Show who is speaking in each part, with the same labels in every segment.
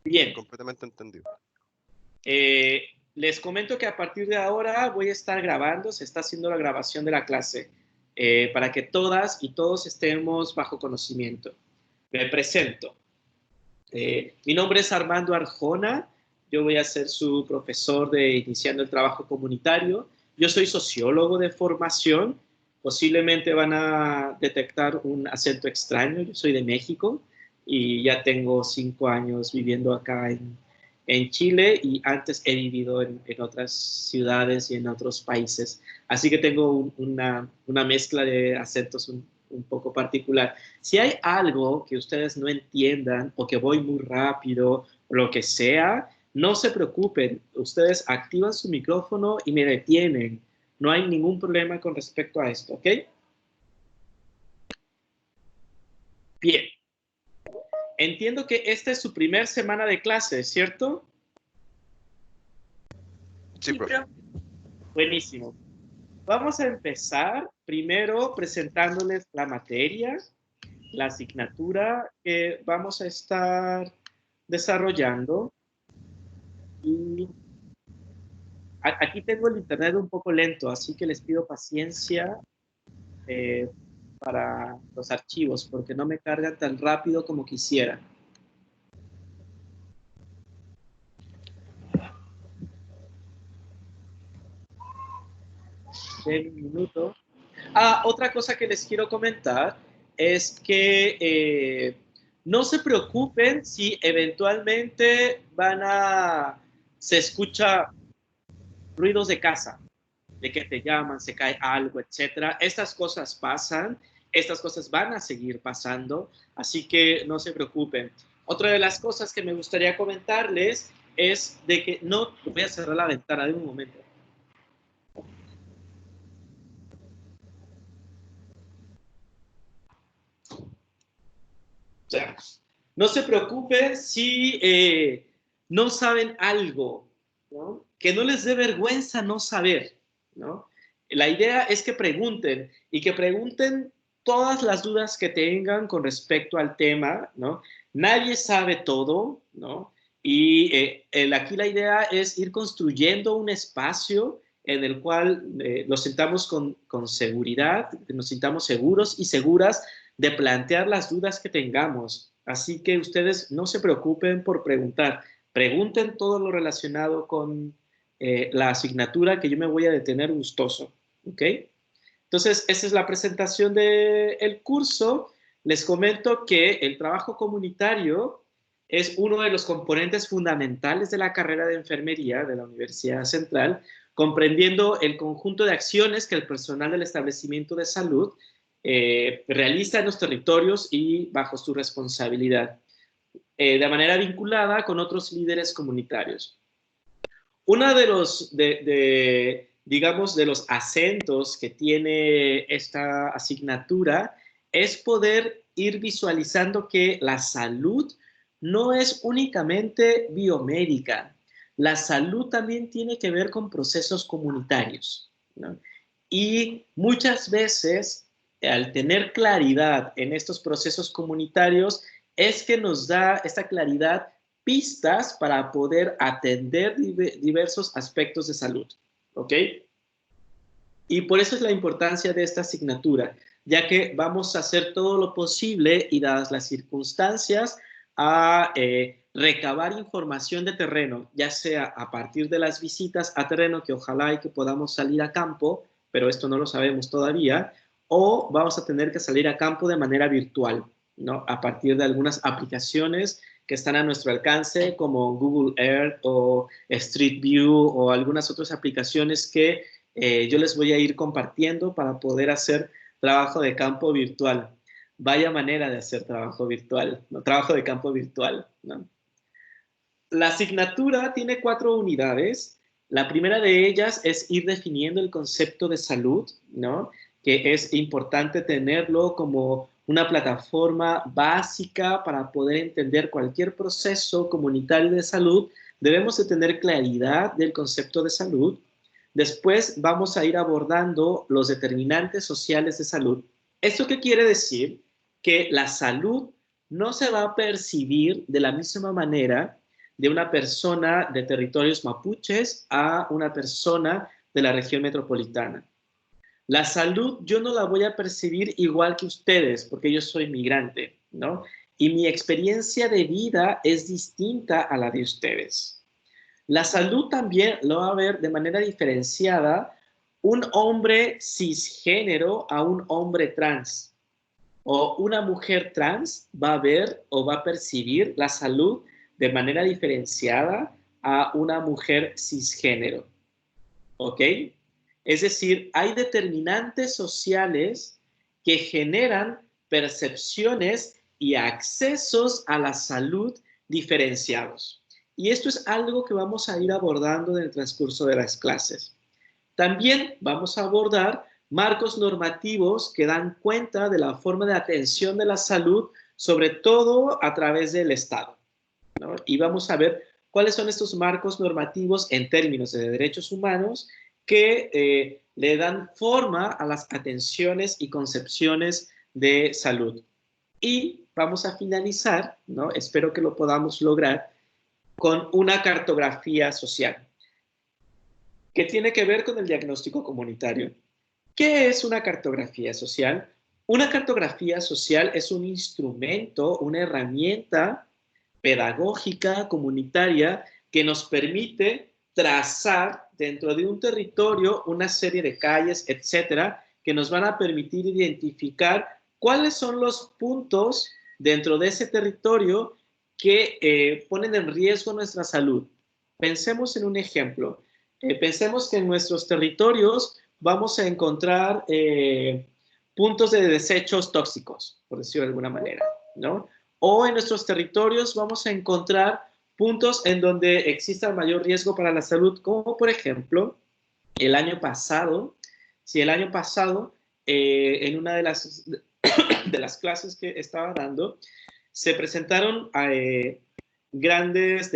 Speaker 1: Bien.
Speaker 2: Completamente entendido.
Speaker 1: Les comento que a partir de ahora voy a estar grabando, se está haciendo la grabación de la clase para que todas y todos estemos bajo conocimiento. Me presento. Mi nombre es Armando Arjona, yo voy a ser su profesor de Iniciando el Trabajo Comunitario. Yo soy sociólogo de formación, posiblemente van a detectar un acento extraño, yo soy de México y ya tengo 5 años viviendo acá en Chile y antes he vivido en otras ciudades y en otros países. Así que tengo una mezcla de acentos un poco particular. Si hay algo que ustedes no entiendan o que voy muy rápido o lo que sea, no se preocupen. Ustedes activan su micrófono y me detienen. No hay ningún problema con respecto a esto, ¿ok? Bien. Entiendo que esta es su primera semana de clase, ¿cierto?
Speaker 2: Sí, profe.
Speaker 1: Buenísimo. Vamos a empezar primero presentándoles la materia, la asignatura que vamos a estar desarrollando. Y aquí tengo el internet un poco lento, así que les pido paciencia para los archivos, porque no me cargan tan rápido como quisiera. Den un minuto. Otra cosa que les quiero comentar es que no se preocupen si eventualmente se escucha ruidos de casa, de que te llaman, se cae algo, etcétera. Estas cosas pasan, estas cosas van a seguir pasando, así que no se preocupen. Otra de las cosas que me gustaría comentarles es de que no, voy a cerrar la ventana de un momento. No se preocupen si no saben algo, ¿no? Que no les dé vergüenza no saber, ¿no? La idea es que pregunten y que pregunten todas las dudas que tengan con respecto al tema, ¿no? Nadie sabe todo, ¿no? Y aquí la idea es ir construyendo un espacio en el cual nos sintamos con seguridad, nos sintamos seguros y seguras de plantear las dudas que tengamos. Así que ustedes no se preocupen por preguntar. Pregunten todo lo relacionado con la asignatura que yo me voy a detener gustoso. ¿Ok? Entonces, esa es la presentación del curso. Les comento que el trabajo comunitario es uno de los componentes fundamentales de la carrera de enfermería de la Universidad Central, comprendiendo el conjunto de acciones que el personal del establecimiento de salud realiza en los territorios y bajo su responsabilidad, de manera vinculada con otros líderes comunitarios. Uno de los, digamos, de los acentos que tiene esta asignatura es poder ir visualizando que la salud no es únicamente biomédica. La salud también tiene que ver con procesos comunitarios, ¿no? Y muchas veces, al tener claridad en estos procesos comunitarios, es que nos da esta claridad pistas para poder atender diversos aspectos de salud, ¿ok? Y por eso es la importancia de esta asignatura, ya que vamos a hacer todo lo posible y dadas las circunstancias a recabar información de terreno, ya sea a partir de las visitas a terreno, que ojalá y que podamos salir a campo, pero esto no lo sabemos todavía, o vamos a tener que salir a campo de manera virtual, ¿no? A partir de algunas aplicaciones que están a nuestro alcance, como Google Earth o Street View o algunas otras aplicaciones que yo les voy a ir compartiendo para poder hacer trabajo de campo virtual. Vaya manera de hacer trabajo virtual, ¿no? Trabajo de campo virtual, ¿no? La asignatura tiene 4 unidades. La primera de ellas es ir definiendo el concepto de salud, ¿no? Que es importante tenerlo como una plataforma básica para poder entender cualquier proceso comunitario de salud. Debemos de tener claridad del concepto de salud. Después vamos a ir abordando los determinantes sociales de salud. ¿Esto qué quiere decir? Que la salud no se va a percibir de la misma manera de una persona de territorios mapuches a una persona de la región metropolitana. La salud yo no la voy a percibir igual que ustedes, porque yo soy migrante, ¿no? Y mi experiencia de vida es distinta a la de ustedes. La salud también lo va a ver de manera diferenciada un hombre cisgénero a un hombre trans. O una mujer trans va a ver o va a percibir la salud de manera diferenciada a una mujer cisgénero. ¿Ok? Es decir, hay determinantes sociales que generan percepciones y accesos a la salud diferenciados. Y esto es algo que vamos a ir abordando en el transcurso de las clases. También vamos a abordar marcos normativos que dan cuenta de la forma de atención de la salud, sobre todo a través del Estado, ¿no? Y vamos a ver cuáles son estos marcos normativos en términos de derechos humanos que le dan forma a las atenciones y concepciones de salud. Y vamos a finalizar, ¿no? Espero que lo podamos lograr, con una cartografía social, que tiene que ver con el diagnóstico comunitario. ¿Qué es una cartografía social? Una cartografía social es un instrumento, una herramienta pedagógica, comunitaria, que nos permite trazar dentro de un territorio una serie de calles, etcétera, que nos van a permitir identificar cuáles son los puntos dentro de ese territorio que ponen en riesgo nuestra salud. Pensemos en un ejemplo. Pensemos que en nuestros territorios vamos a encontrar puntos de desechos tóxicos, por decirlo de alguna manera, ¿no? O en nuestros territorios vamos a encontrar puntos en donde exista mayor riesgo para la salud, como por ejemplo, el año pasado, en una de las clases que estaba dando, se presentaron graves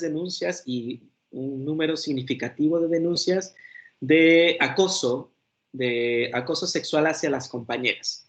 Speaker 1: denuncias y un número significativo de denuncias de acoso sexual hacia las compañeras.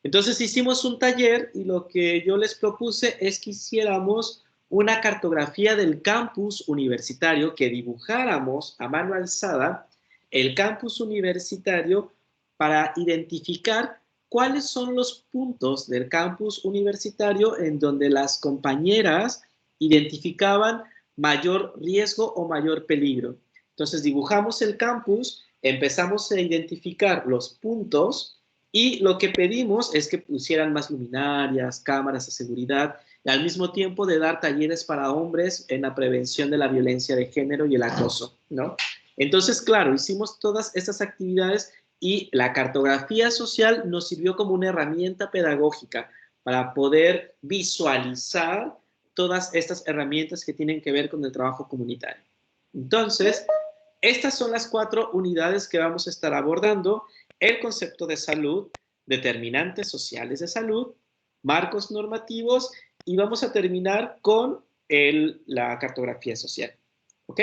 Speaker 1: Entonces hicimos un taller y lo que yo les propuse es que hiciéramos una cartografía del campus universitario, que dibujáramos a mano alzada el campus universitario para identificar cuáles son los puntos del campus universitario en donde las compañeras identificaban mayor riesgo o mayor peligro. Entonces dibujamos el campus, empezamos a identificar los puntos y lo que pedimos es que pusieran más luminarias, cámaras de seguridad, y al mismo tiempo de dar talleres para hombres en la prevención de la violencia de género y el acoso, ¿no? Entonces, claro, hicimos todas estas actividades y la cartografía social nos sirvió como una herramienta pedagógica para poder visualizar todas estas herramientas que tienen que ver con el trabajo comunitario. Entonces, estas son las 4 unidades que vamos a estar abordando: el concepto de salud, determinantes sociales de salud, marcos normativos, y vamos a terminar con la cartografía social. ¿Ok?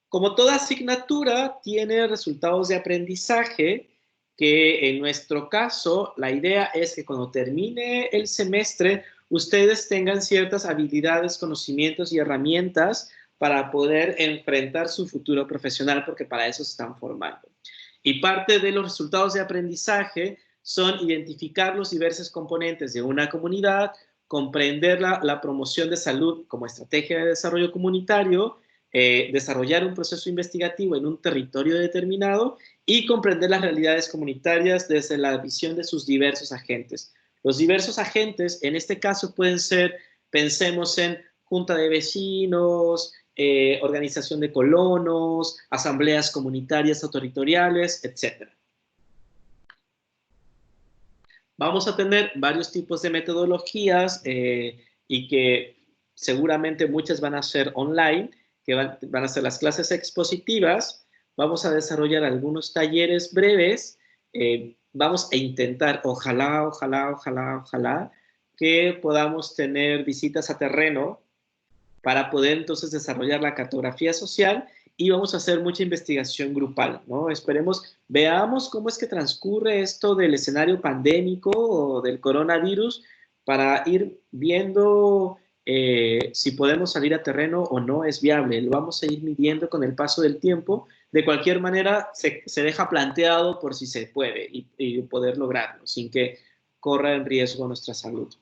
Speaker 1: Como toda asignatura, tiene resultados de aprendizaje, que en nuestro caso, la idea es que cuando termine el semestre, ustedes tengan ciertas habilidades, conocimientos y herramientas para poder enfrentar su futuro profesional, porque para eso se están formando. Y parte de los resultados de aprendizaje son identificar los diversos componentes de una comunidad, comprender la promoción de salud como estrategia de desarrollo comunitario, desarrollar un proceso investigativo en un territorio determinado y comprender las realidades comunitarias desde la visión de sus diversos agentes. Los diversos agentes, en este caso, pueden ser, pensemos en junta de vecinos, organización de colonos, asambleas comunitarias o territoriales, etc. Vamos a tener varios tipos de metodologías y que seguramente muchas van a ser online, que van a ser las clases expositivas. Vamos a desarrollar algunos talleres breves. Vamos a intentar, ojalá, que podamos tener visitas a terreno para poder entonces desarrollar la cartografía social, y vamos a hacer mucha investigación grupal, ¿no? Esperemos, veamos cómo es que transcurre esto del escenario pandémico o del coronavirus, para ir viendo si podemos salir a terreno o no es viable. Lo vamos a ir midiendo con el paso del tiempo. De cualquier manera, se deja planteado por si se puede y poder lograrlo sin que corra en riesgo nuestra salud.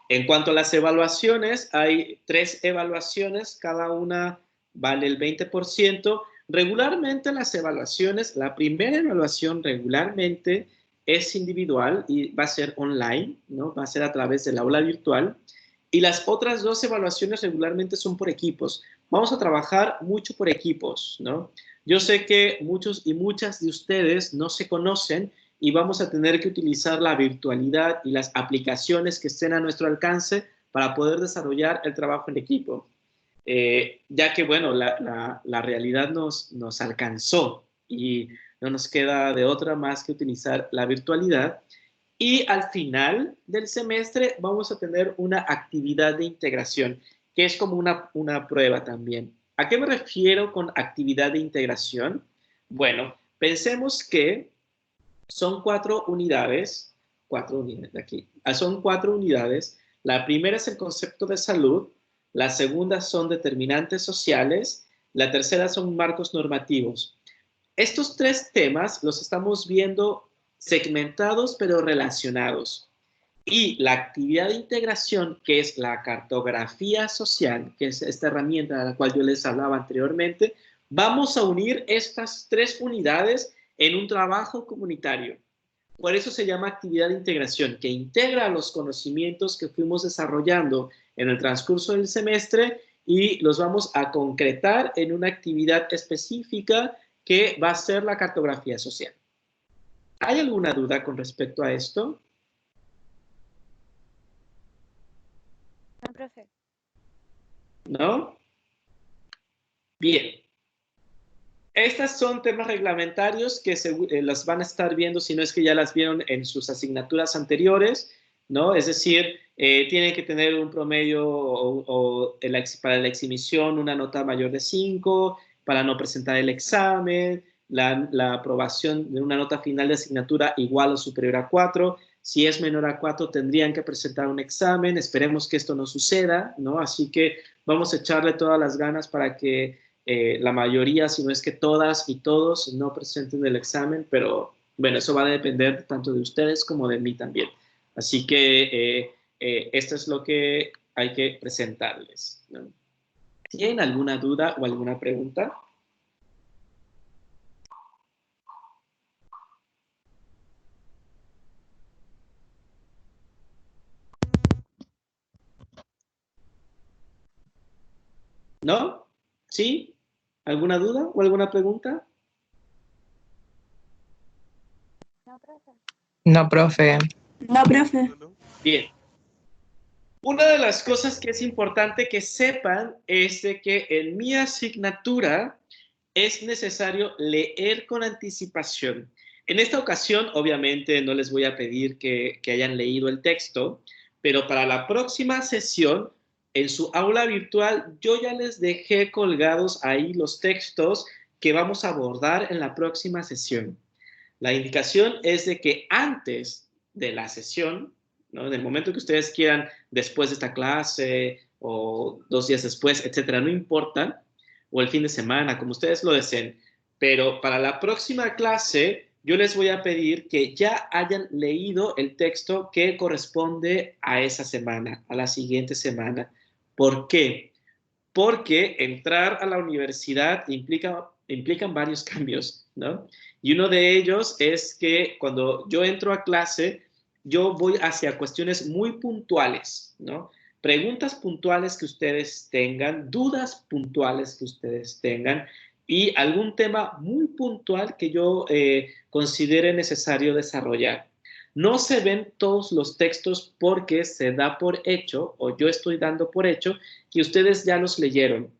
Speaker 1: En cuanto a las evaluaciones, hay 3 evaluaciones, cada una vale el 20%. Regularmente las evaluaciones, la primera evaluación regularmente es individual y va a ser online, ¿no? Va a ser a través del aula virtual. Y las otras 2 evaluaciones regularmente son por equipos. Vamos a trabajar mucho por equipos, ¿no? Yo sé que muchos y muchas de ustedes no se conocen y vamos a tener que utilizar la virtualidad y las aplicaciones que estén a nuestro alcance para poder desarrollar el trabajo en equipo. Ya que, bueno, la realidad nos alcanzó y no nos queda de otra más que utilizar la virtualidad. Y al final del semestre vamos a tener una actividad de integración, que es como una prueba también. ¿A qué me refiero con actividad de integración? Bueno, pensemos que son 4 unidades, 4 unidades de aquí. Son 4 unidades. La primera es el concepto de salud, la segunda son determinantes sociales, la tercera son marcos normativos. Estos 3 temas los estamos viendo segmentados pero relacionados. Y la actividad de integración, que es la cartografía social, que es esta herramienta de la cual yo les hablaba anteriormente, vamos a unir estas 3 unidades en un trabajo comunitario. Por eso se llama actividad de integración, que integra los conocimientos que fuimos desarrollando en el transcurso del semestre y los vamos a concretar en una actividad específica que va a ser la cartografía social. ¿Hay alguna duda con respecto a esto?
Speaker 3: No, profe.
Speaker 1: ¿No? Bien. Estas son temas reglamentarios que las van a estar viendo, si no es que ya las vieron en sus asignaturas anteriores, ¿no? Es decir, tienen que tener un promedio para la exhibición una nota mayor de 5, para no presentar el examen, la aprobación de una nota final de asignatura igual o superior a 4. Si es menor a 4, tendrían que presentar un examen. Esperemos que esto no suceda, ¿no? Así que vamos a echarle todas las ganas para que la mayoría, si no es que todas y todos, no presenten el examen, pero bueno, eso va a depender tanto de ustedes como de mí también. Así que esto es lo que hay que presentarles, ¿no? ¿Tienen alguna duda o alguna pregunta? ¿No? ¿Sí? ¿Alguna duda o alguna pregunta?
Speaker 3: No, profe.
Speaker 4: No, profe.
Speaker 5: No, profe.
Speaker 2: No, no.
Speaker 1: Bien. Una de las cosas que es importante que sepan es de que en mi asignatura es necesario leer con anticipación. En esta ocasión, obviamente, no les voy a pedir que hayan leído el texto, pero para la próxima sesión, en su aula virtual, yo ya les dejé colgados ahí los textos que vamos a abordar en la próxima sesión. La indicación es de que antes de la sesión, ¿no? En el momento que ustedes quieran, después de esta clase o 2 días después, etcétera, no importa, o el fin de semana, como ustedes lo deseen, pero para la próxima clase yo les voy a pedir que ya hayan leído el texto que corresponde a esa semana, a la siguiente semana. ¿Por qué? Porque entrar a la universidad implican varios cambios, ¿no? Y uno de ellos es que cuando yo entro a clase, yo voy hacia cuestiones muy puntuales, ¿no? Preguntas puntuales que ustedes tengan, dudas puntuales que ustedes tengan y algún tema muy puntual que yo considere necesario desarrollar. No se ven todos los textos porque se da por hecho, o yo estoy dando por hecho, que ustedes ya los leyeron.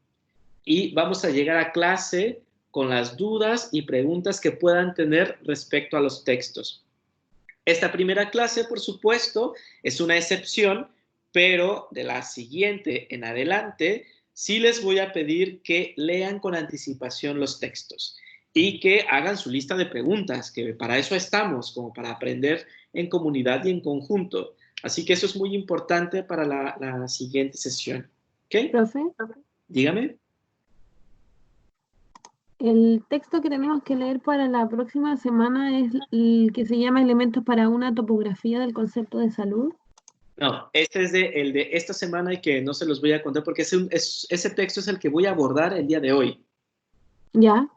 Speaker 1: Y vamos a llegar a clase con las dudas y preguntas que puedan tener respecto a los textos. Esta primera clase, por supuesto, es una excepción, pero de la siguiente en adelante, sí les voy a pedir que lean con anticipación los textos y que hagan su lista de preguntas, que para eso estamos, como para aprender en comunidad y en conjunto. Así que eso es muy importante para la siguiente sesión. ¿Ok?
Speaker 4: Profe,
Speaker 1: Dígame.
Speaker 4: el texto que tenemos que leer para la próxima semana es el que se llama Elementos para una topografía del concepto de salud.
Speaker 1: No, este es el de esta semana y que no se los voy a contar porque ese texto es el que voy a abordar el día de hoy.
Speaker 4: Ya.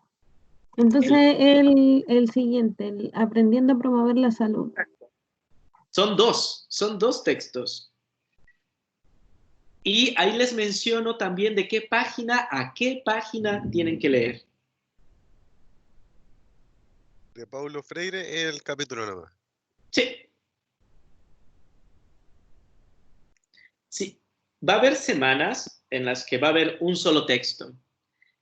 Speaker 4: Entonces, el siguiente, el Aprendiendo a promover la salud.
Speaker 1: Son dos textos. Y ahí les menciono también de qué página a qué página tienen que leer.
Speaker 2: De Paulo Freire, el capítulo nomás.
Speaker 1: Sí. Sí. Va a haber semanas en las que va a haber un solo texto.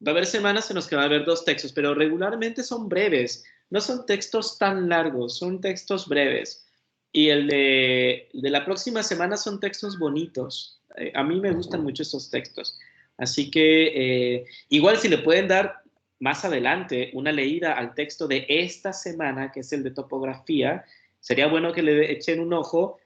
Speaker 1: Va a haber semanas en las que va a haber dos textos, pero regularmente son breves. No son textos tan largos, son textos breves. Y el de la próxima semana son textos bonitos. A mí me gustan mucho esos textos. Así que igual si le pueden dar más adelante una leída al texto de esta semana, que es el de topografía, sería bueno que le echen un ojo,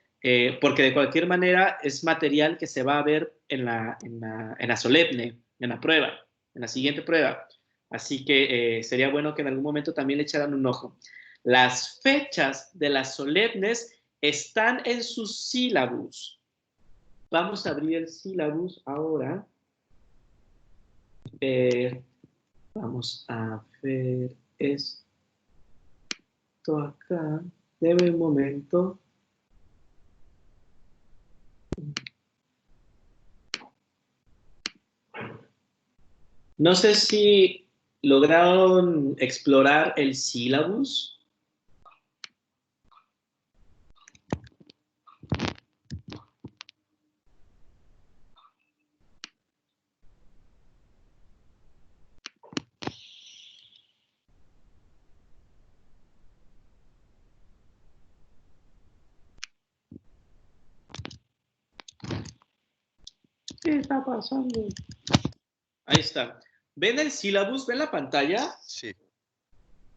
Speaker 1: porque de cualquier manera es material que se va a ver en la solemne, en la prueba, en la siguiente prueba. Así que sería bueno que en algún momento también le echaran un ojo. Las fechas de las solemnes están en sus sílabus. Vamos a abrir el sílabus ahora. Vamos a ver esto acá. Deme un momento. No sé si lograron explorar el sílabus. ¿Qué está pasando? Ahí está. ¿Ven el sílabus? ¿Ven la pantalla?
Speaker 2: Sí.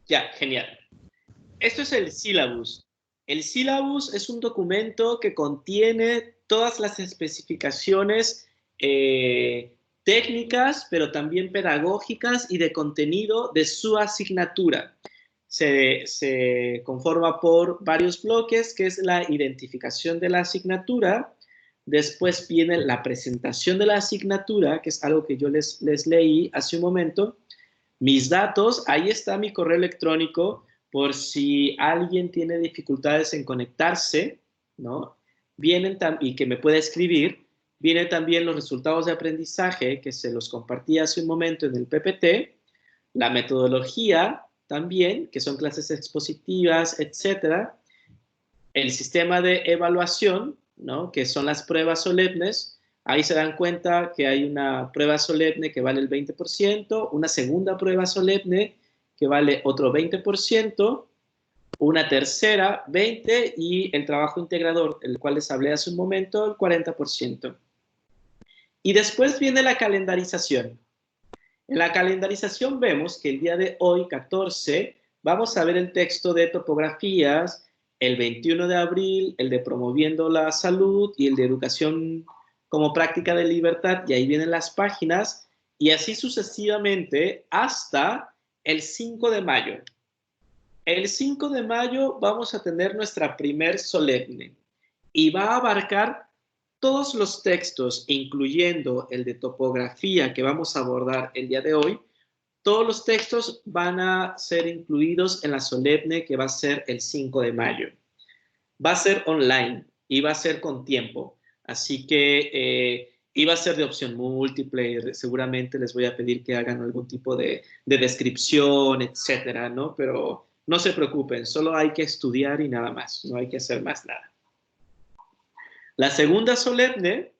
Speaker 1: Ya, genial. Esto es el sílabus. El sílabus es un documento que contiene todas las especificaciones técnicas, pero también pedagógicas y de contenido de su asignatura. Se conforma por varios bloques, que es la identificación de la asignatura. Después viene la presentación de la asignatura, que es algo que yo les leí hace un momento. Mis datos, ahí está mi correo electrónico por si alguien tiene dificultades en conectarse, ¿no? Y que me pueda escribir. Vienen también los resultados de aprendizaje que se los compartí hace un momento en el PPT, la metodología también, que son clases expositivas, etcétera. El sistema de evaluación, ¿no? Que son las pruebas solemnes. Ahí se dan cuenta que hay una prueba solemne que vale el 20%, una segunda prueba solemne que vale otro 20%, una tercera 20% y el trabajo integrador, el cual les hablé hace un momento, el 40%. Y después viene la calendarización. En la calendarización vemos que el día de hoy, 14, vamos a ver el texto de topografías, el 21 de abril, el de promoviendo la salud y el de educación como práctica de libertad, y ahí vienen las páginas, y así sucesivamente hasta el 5 de mayo. El 5 de mayo vamos a tener nuestra primer solemne y va a abarcar todos los textos, incluyendo el de topografía que vamos a abordar el día de hoy. Todos los textos van a ser incluidos en la solemne que va a ser el 5 de mayo. Va a ser online y va a ser con tiempo. Así que y va a ser de opción múltiple. Seguramente les voy a pedir que hagan algún tipo de descripción, etcétera, ¿no? Pero no se preocupen, solo hay que estudiar y nada más. No hay que hacer más nada. La segunda solemne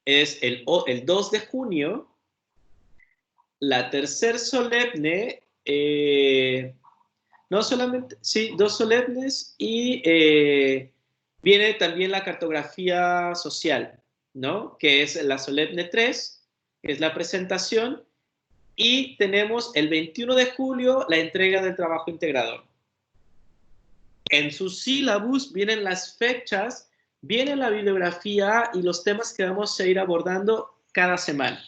Speaker 1: es el 2 de junio. La tercer solemne, no solamente, sí, dos solemnes y viene también la cartografía social, ¿no? Que es la solemne 3, que es la presentación, y tenemos el 21 de julio la entrega del trabajo integrador. En su sílabus vienen las fechas, viene la bibliografía y los temas que vamos a ir abordando cada semana.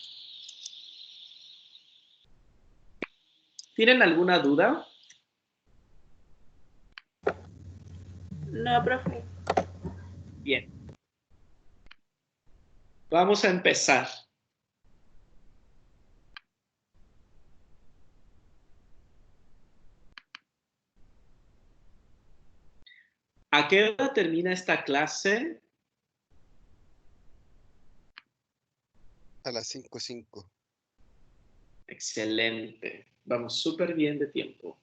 Speaker 1: ¿Tienen alguna duda?
Speaker 3: No, profe.
Speaker 1: Bien. Vamos a empezar. ¿A qué hora termina esta clase?
Speaker 2: A las 5:05.
Speaker 1: Excelente. Vamos súper bien de tiempo.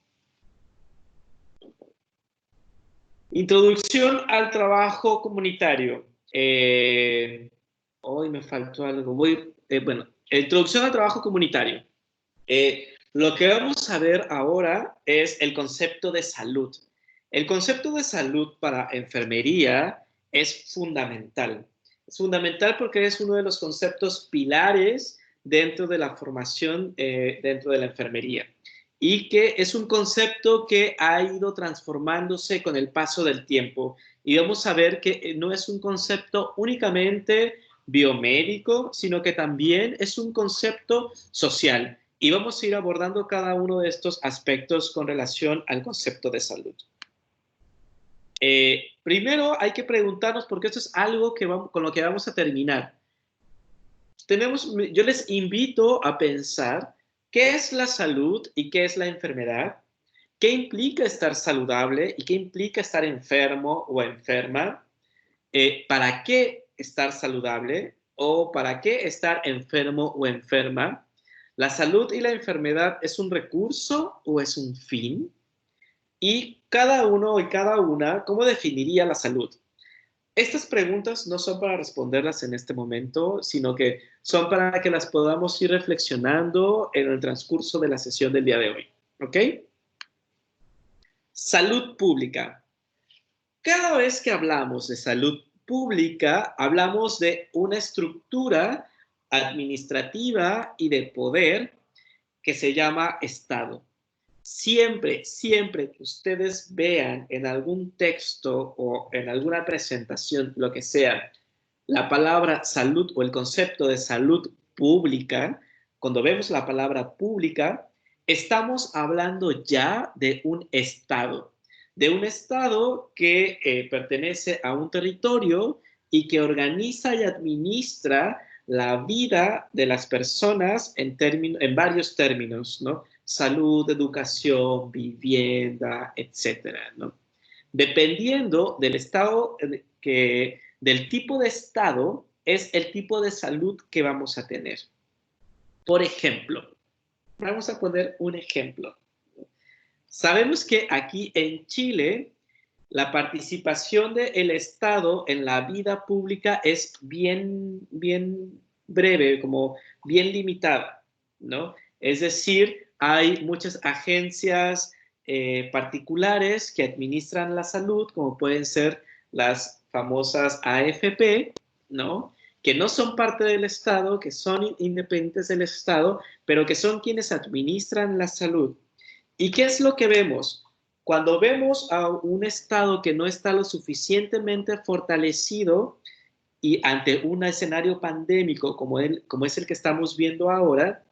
Speaker 1: Introducción al trabajo comunitario. Hoy me faltó algo. Bueno, introducción al trabajo comunitario. Lo que vamos a ver ahora es el concepto de salud. El concepto de salud para enfermería es fundamental. Es fundamental porque es uno de los conceptos pilares dentro de la formación dentro de la enfermería y que es un concepto que ha ido transformándose con el paso del tiempo. Y vamos a ver que no es un concepto únicamente biomédico, sino que también es un concepto social. Y vamos a ir abordando cada uno de estos aspectos con relación al concepto de salud. Primero hay que preguntarnos, porque esto es algo que con lo que vamos a terminar. Yo les invito a pensar qué es la salud y qué es la enfermedad, qué implica estar saludable y qué implica estar enfermo o enferma, para qué estar saludable o para qué estar enfermo o enferma. ¿La salud y la enfermedad es un recurso o es un fin? Y cada uno y cada una, ¿cómo definiría la salud? Estas preguntas no son para responderlas en este momento, sino que son para que las podamos ir reflexionando en el transcurso de la sesión del día de hoy. ¿Ok? Salud pública. Cada vez que hablamos de salud pública, hablamos de una estructura administrativa y de poder que se llama Estado. Siempre que ustedes vean en algún texto o en alguna presentación, lo que sea, la palabra salud o el concepto de salud pública, cuando vemos la palabra pública, estamos hablando ya de un Estado que pertenece a un territorio y que organiza y administra la vida de las personas en varios términos, ¿no? Salud, educación, vivienda, etcétera, ¿no? Dependiendo del estado, del tipo de estado, es el tipo de salud que vamos a tener. Por ejemplo, vamos a poner un ejemplo. Sabemos que aquí en Chile la participación del Estado en la vida pública es bien breve, como bien limitada, ¿no? Es decir, hay muchas agencias particulares que administran la salud, como pueden ser las famosas AFP, ¿no? Que no son parte del Estado, que son independientes del Estado, pero que son quienes administran la salud. ¿Y qué es lo que vemos? Cuando vemos a un Estado que no está lo suficientemente fortalecido y ante un escenario pandémico como es el que estamos viendo ahora,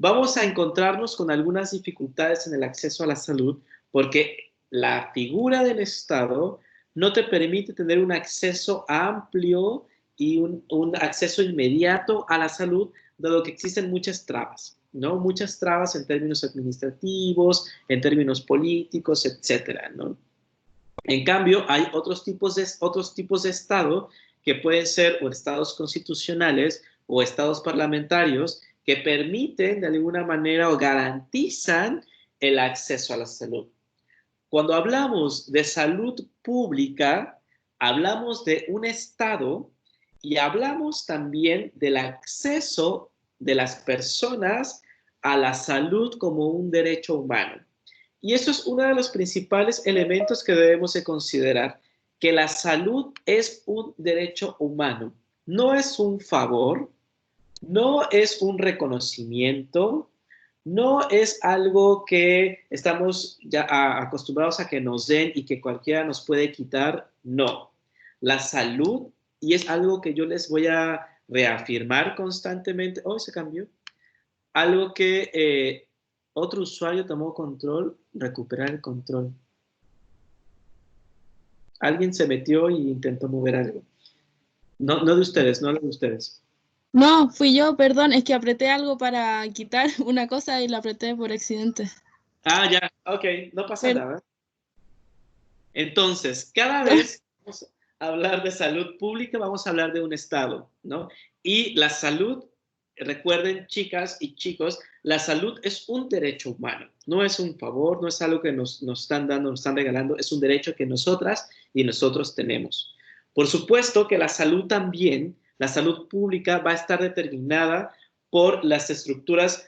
Speaker 1: vamos a encontrarnos con algunas dificultades en el acceso a la salud porque la figura del Estado no te permite tener un acceso amplio y un acceso inmediato a la salud, dado que existen muchas trabas, ¿no? Muchas trabas en términos administrativos, en términos políticos, etcétera, ¿no? En cambio, hay otros tipos de Estado que pueden ser o estados constitucionales o estados parlamentarios que permiten de alguna manera o garantizan el acceso a la salud. Cuando hablamos de salud pública, hablamos de un Estado y hablamos también del acceso de las personas a la salud como un derecho humano. Y eso es uno de los principales elementos que debemos de considerar, que la salud es un derecho humano, no es un favor, no es un reconocimiento, No es algo que estamos ya acostumbrados a que nos den y que cualquiera nos puede quitar, no. La salud, y es algo que yo les voy a reafirmar constantemente, hoy se cambió, algo que otro usuario tomó control, recuperar el control. Alguien se metió e intentó mover algo. No, no de ustedes, no de ustedes.
Speaker 3: No, fui yo, perdón, es que apreté algo para quitar una cosa y la apreté por accidente.
Speaker 1: Ah, ya, ok, no pasa
Speaker 3: Per-
Speaker 1: nada. Entonces, cada vez que vamos a hablar de salud pública, vamos a hablar de un estado, ¿no? Y la salud, recuerden, chicas y chicos, la salud es un derecho humano, no es un favor, no es algo que nos están dando, nos están regalando, es un derecho que nosotras y nosotros tenemos. Por supuesto que la salud también, la salud pública va a estar determinada por las estructuras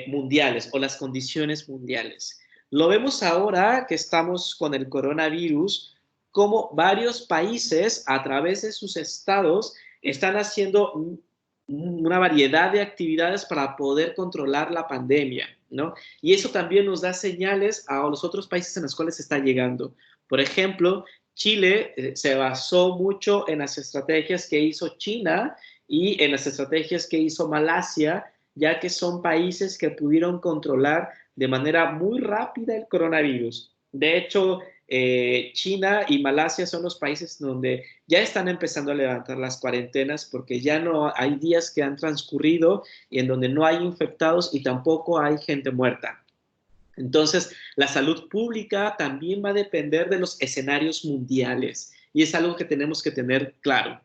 Speaker 1: mundiales o las condiciones mundiales. Lo vemos ahora que estamos con el coronavirus, como varios países a través de sus estados están haciendo una variedad de actividades para poder controlar la pandemia, ¿no? Y eso también nos da señales a los otros países en los cuales está llegando. Por ejemplo, Chile se basó mucho en las estrategias que hizo China y en las estrategias que hizo Malasia, ya que son países que pudieron controlar de manera muy rápida el coronavirus. De hecho, China y Malasia son los países donde ya están empezando a levantar las cuarentenas porque ya no hay días que han transcurrido y en donde no hay infectados y tampoco hay gente muerta. Entonces, la salud pública también va a depender de los escenarios mundiales y es algo que tenemos que tener claro.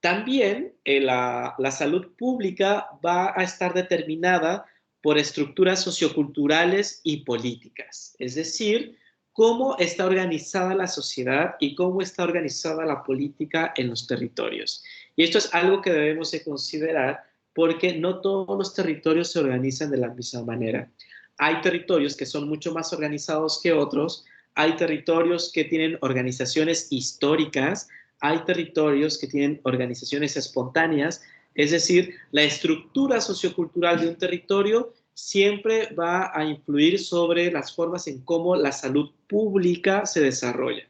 Speaker 1: También la salud pública va a estar determinada por estructuras socioculturales y políticas, es decir, cómo está organizada la sociedad y cómo está organizada la política en los territorios. Y esto es algo que debemos de considerar porque no todos los territorios se organizan de la misma manera. Hay territorios que son mucho más organizados que otros, hay territorios que tienen organizaciones históricas, hay territorios que tienen organizaciones espontáneas, es decir, la estructura sociocultural de un territorio siempre va a influir sobre las formas en cómo la salud pública se desarrolla.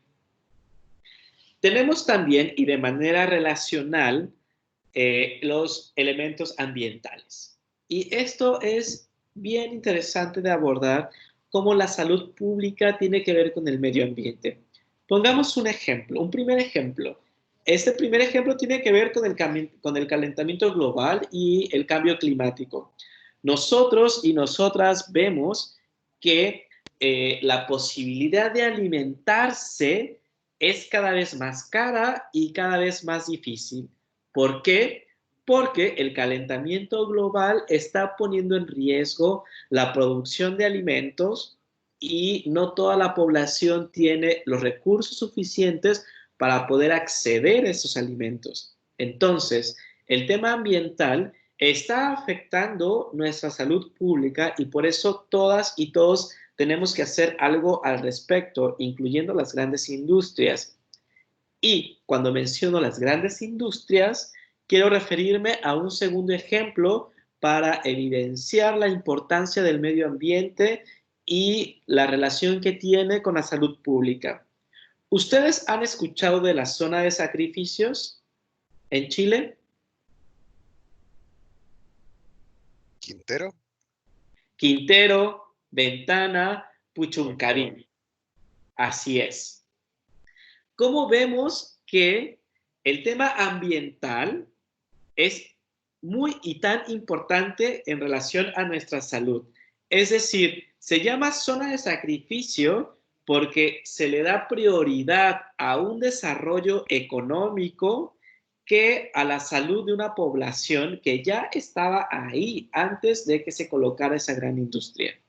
Speaker 1: Tenemos también, y de manera relacional, los elementos ambientales. Y esto es bien interesante de abordar, cómo la salud pública tiene que ver con el medio ambiente. Pongamos un ejemplo, un primer ejemplo. Este primer ejemplo tiene que ver con el calentamiento global y el cambio climático. Nosotros y nosotras vemos que la posibilidad de alimentarse es cada vez más cara y cada vez más difícil. ¿Por qué? Porque el calentamiento global está poniendo en riesgo la producción de alimentos y no toda la población tiene los recursos suficientes para poder acceder a esos alimentos. Entonces, el tema ambiental está afectando nuestra salud pública y por eso todas y todos tenemos que hacer algo al respecto, incluyendo las grandes industrias. Y cuando menciono las grandes industrias, quiero referirme a un segundo ejemplo para evidenciar la importancia del medio ambiente y la relación que tiene con la salud pública. ¿Ustedes han escuchado de la zona de sacrificios en Chile?
Speaker 2: Quintero.
Speaker 1: Quintero, Ventana, Puchuncaví. Así es. ¿Cómo vemos que el tema ambiental es muy y tan importante en relación a nuestra salud? Es decir, se llama zona de sacrificio porque se le da prioridad a un desarrollo económico que a la salud de una población que ya estaba ahí antes de que se colocara esa gran industria,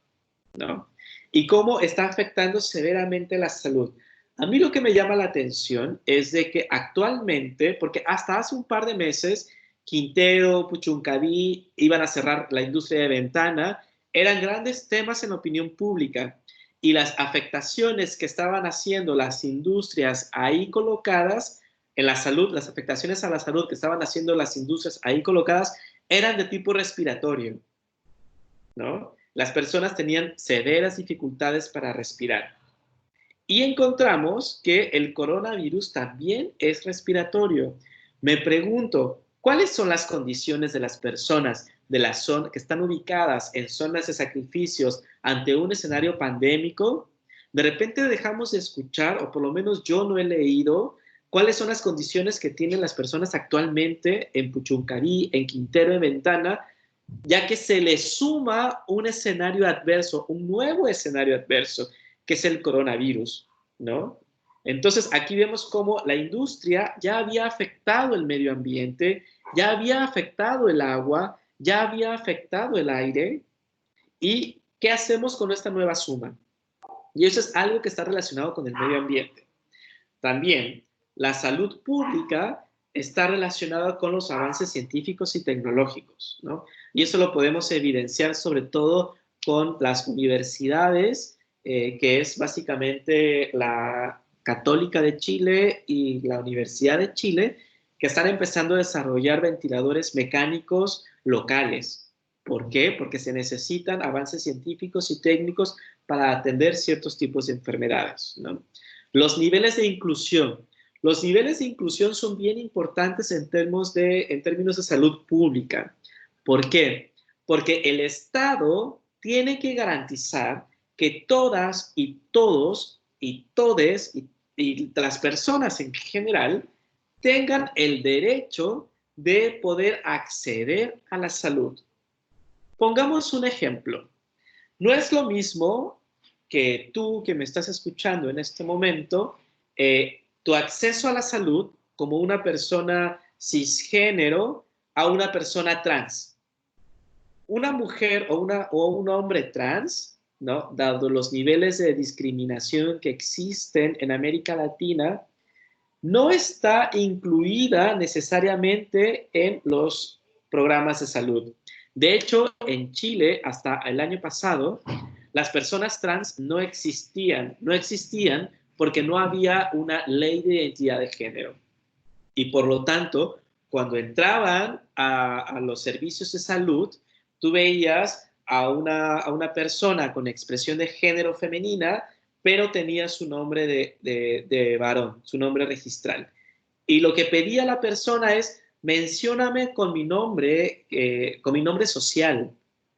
Speaker 1: ¿no? Y cómo está afectando severamente la salud. A mí lo que me llama la atención es de que actualmente, porque hasta hace un par de meses, Quintero, Puchuncaví iban a cerrar la industria de Ventana, eran grandes temas en la opinión pública y las afectaciones que estaban haciendo las industrias ahí colocadas en la salud, las afectaciones a la salud que estaban haciendo las industrias ahí colocadas eran de tipo respiratorio, ¿no? Las personas tenían severas dificultades para respirar. Y encontramos que el coronavirus también es respiratorio. Me pregunto, ¿cuáles son las condiciones de las personas de la zona que están ubicadas en zonas de sacrificios ante un escenario pandémico? De repente dejamos de escuchar, o por lo menos yo no he leído, cuáles son las condiciones que tienen las personas actualmente en Puchuncaví, en Quintero, en Ventana, ya que se le suma un escenario adverso, un nuevo escenario adverso, que es el coronavirus, ¿no? Entonces, aquí vemos cómo la industria ya había afectado el medio ambiente, ya había afectado el agua, ya había afectado el aire. ¿Y qué hacemos con esta nueva suma? Y eso es algo que está relacionado con el medio ambiente. También, la salud pública está relacionada con los avances científicos y tecnológicos, ¿no? Y eso lo podemos evidenciar sobre todo con las universidades, que es básicamente la Católica de Chile y la Universidad de Chile, que están empezando a desarrollar ventiladores mecánicos locales. ¿Por qué? Porque se necesitan avances científicos y técnicos para atender ciertos tipos de enfermedades, ¿no? Los niveles de inclusión. Los niveles de inclusión son bien importantes en términos de salud pública. ¿Por qué? Porque el Estado tiene que garantizar que todas y todos y todes y las personas en general tengan el derecho de poder acceder a la salud. Pongamos un ejemplo. No es lo mismo que tú que me estás escuchando en este momento, tu acceso a la salud como una persona cisgénero a una persona trans. Una mujer o un hombre trans, ¿no? Dado los niveles de discriminación que existen en América Latina, no está incluida necesariamente en los programas de salud. De hecho, en Chile, hasta el año pasado, las personas trans no existían porque no había una ley de identidad de género. Y por lo tanto, cuando entraban a los servicios de salud, tú veías a una persona con expresión de género femenina, pero tenía su nombre de varón, su nombre registral. Y lo que pedía la persona es, mencióname con mi nombre social,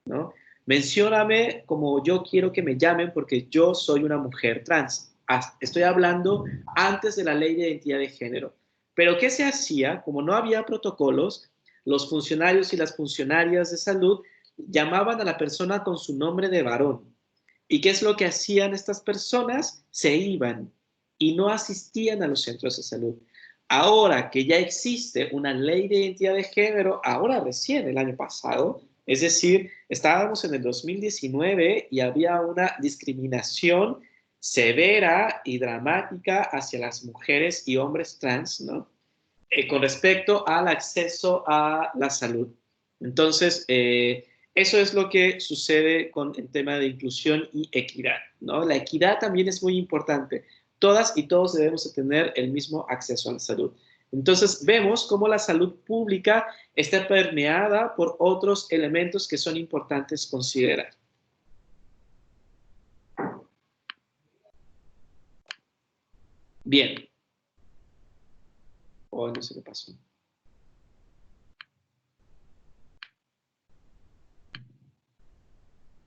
Speaker 1: ¿no? Mencióname como yo quiero que me llamen porque yo soy una mujer trans. Estoy hablando antes de la ley de identidad de género. Pero ¿qué se hacía? Como no había protocolos, los funcionarios y las funcionarias de salud llamaban a la persona con su nombre de varón. ¿Y qué es lo que hacían estas personas? Se iban y no asistían a los centros de salud. Ahora que ya existe una ley de identidad de género, ahora recién el año pasado, es decir, estábamos en el 2019 y había una discriminación severa y dramática hacia las mujeres y hombres trans, ¿no? Con respecto al acceso a la salud. Entonces, eso es lo que sucede con el tema de inclusión y equidad, ¿no? La equidad también es muy importante. Todas y todos debemos de tener el mismo acceso a la salud. Entonces, vemos cómo la salud pública está permeada por otros elementos que son importantes considerar. Bien. Oh, no se me pasó.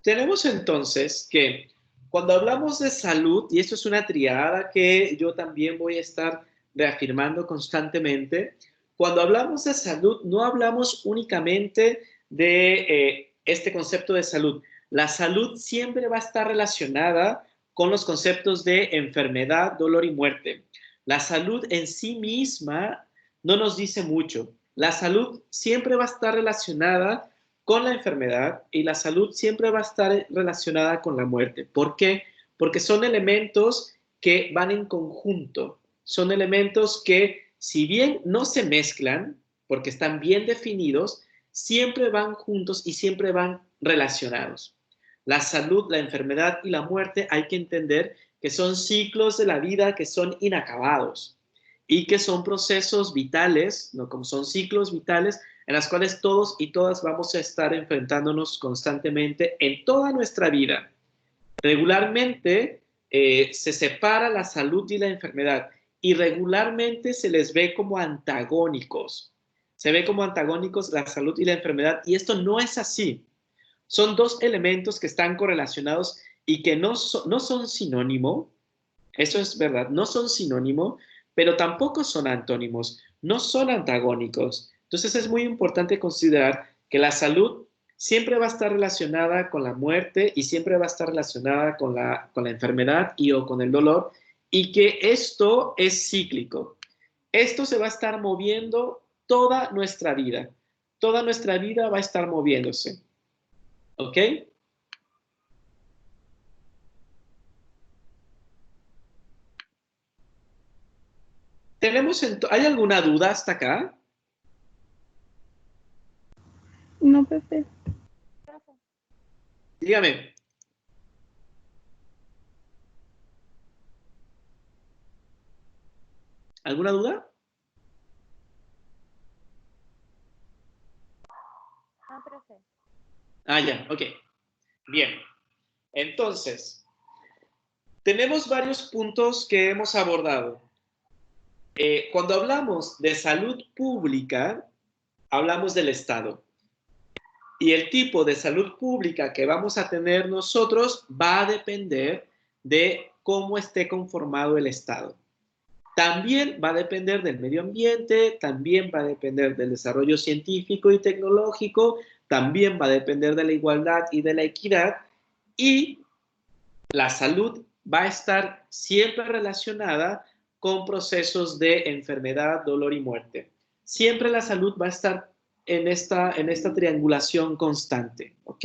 Speaker 1: Tenemos entonces que cuando hablamos de salud, y esto es una triada que yo también voy a estar reafirmando constantemente, cuando hablamos de salud no hablamos únicamente de este concepto de salud. La salud siempre va a estar relacionada con los conceptos de enfermedad, dolor y muerte. La salud en sí misma no nos dice mucho. La salud siempre va a estar relacionada con la enfermedad y la salud siempre va a estar relacionada con la muerte. ¿Por qué? Porque son elementos que van en conjunto. Son elementos que, si bien no se mezclan, porque están bien definidos, siempre van juntos y siempre van relacionados. La salud, la enfermedad y la muerte hay que entender que son ciclos de la vida que son inacabados y que son procesos vitales, ¿no? Como son ciclos vitales, en las cuales todos y todas vamos a estar enfrentándonos constantemente en toda nuestra vida. Regularmente se separa la salud y la enfermedad y regularmente se les ve como antagónicos. Se ve como antagónicos la salud y la enfermedad y esto no es así. Son dos elementos que están correlacionados y que no son sinónimo. Eso es verdad, no son sinónimo, pero tampoco son antónimos, no son antagónicos. Entonces es muy importante considerar que la salud siempre va a estar relacionada con la muerte y siempre va a estar relacionada con la enfermedad o con el dolor y que esto es cíclico. Esto se va a estar moviendo toda nuestra vida. Toda nuestra vida va a estar moviéndose. ¿Ok? ¿Hay alguna duda hasta acá?
Speaker 3: No, Pepe.
Speaker 1: Dígame. ¿Alguna duda? Ya, ok. Bien. Entonces, tenemos varios puntos que hemos abordado. Cuando hablamos de salud pública, hablamos del Estado. Y el tipo de salud pública que vamos a tener nosotros va a depender de cómo esté conformado el Estado. También va a depender del medio ambiente, también va a depender del desarrollo científico y tecnológico, también va a depender de la igualdad y de la equidad, y la salud va a estar siempre relacionada con procesos de enfermedad, dolor y muerte. Siempre la salud va a estar en esta triangulación constante, ¿ok?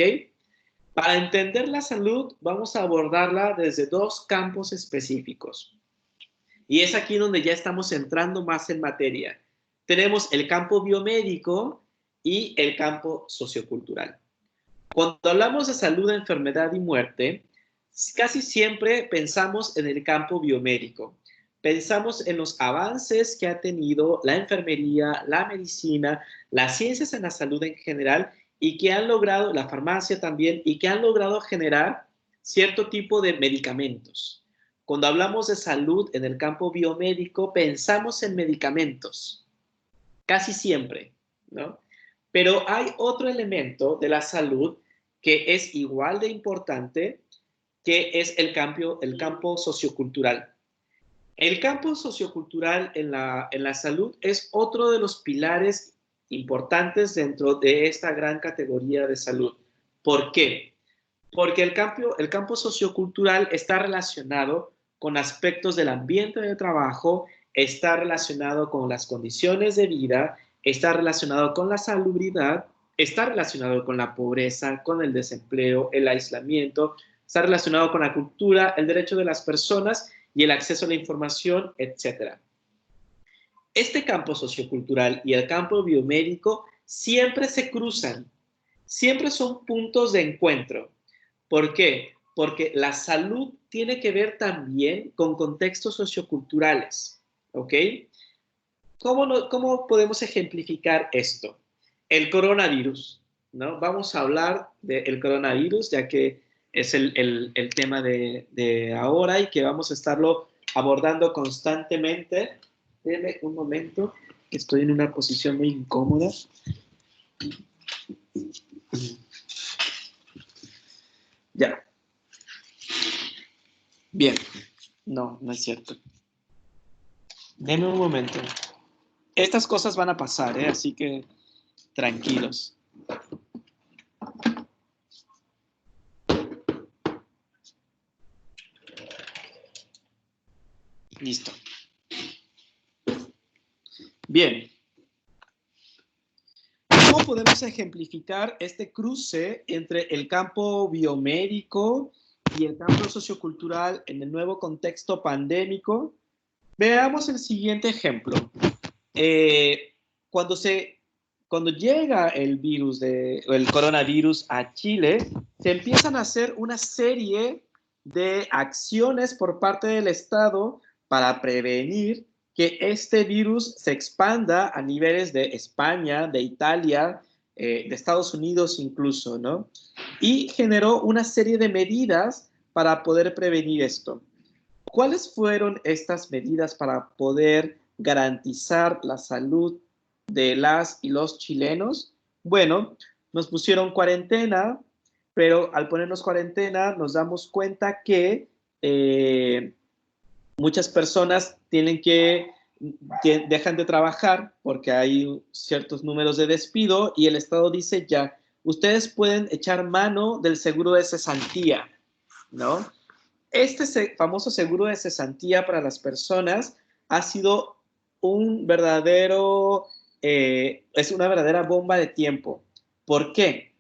Speaker 1: Para entender la salud, vamos a abordarla desde dos campos específicos. Y es aquí donde ya estamos entrando más en materia. Tenemos el campo biomédico y el campo sociocultural. Cuando hablamos de salud, enfermedad y muerte, casi siempre pensamos en el campo biomédico. Pensamos en los avances que ha tenido la enfermería, la medicina, las ciencias en la salud en general y que han logrado, la farmacia también, y que han logrado generar cierto tipo de medicamentos. Cuando hablamos de salud en el campo biomédico, pensamos en medicamentos, casi siempre, ¿no? Pero hay otro elemento de la salud que es igual de importante, que es el campo sociocultural. El campo sociocultural en la salud es otro de los pilares importantes dentro de esta gran categoría de salud. ¿Por qué? Porque el campo sociocultural está relacionado con aspectos del ambiente de trabajo, está relacionado con las condiciones de vida, está relacionado con la salubridad, está relacionado con la pobreza, con el desempleo, el aislamiento, está relacionado con la cultura, el derecho de las personas y el acceso a la información, etc. Este campo sociocultural y el campo biomédico siempre se cruzan, siempre son puntos de encuentro. ¿Por qué? Porque la salud tiene que ver también con contextos socioculturales, ¿ok? ¿Cómo podemos ejemplificar esto? El coronavirus, ¿no? Vamos a hablar del coronavirus, ya que es el tema de ahora y que vamos a estarlo abordando constantemente. Denme un momento, estoy en una posición muy incómoda. Ya. Bien. No es cierto. Denme un momento. Estas cosas van a pasar, así que tranquilos. Listo. Bien. ¿Cómo podemos ejemplificar este cruce entre el campo biomédico y el campo sociocultural en el nuevo contexto pandémico? Veamos el siguiente ejemplo. Cuando llega el coronavirus a Chile, se empiezan a hacer una serie de acciones por parte del Estado para prevenir que este virus se expanda a niveles de España, de Italia, de Estados Unidos incluso, ¿no? Y generó una serie de medidas para poder prevenir esto. ¿Cuáles fueron estas medidas para poder garantizar la salud de las y los chilenos? Bueno, nos pusieron cuarentena, pero al ponernos cuarentena nos damos cuenta que muchas personas dejan de trabajar porque hay ciertos números de despido y el Estado dice ya, ustedes pueden echar mano del seguro de cesantía, ¿no? Este famoso seguro de cesantía para las personas ha sido es una verdadera bomba de tiempo. ¿Por qué?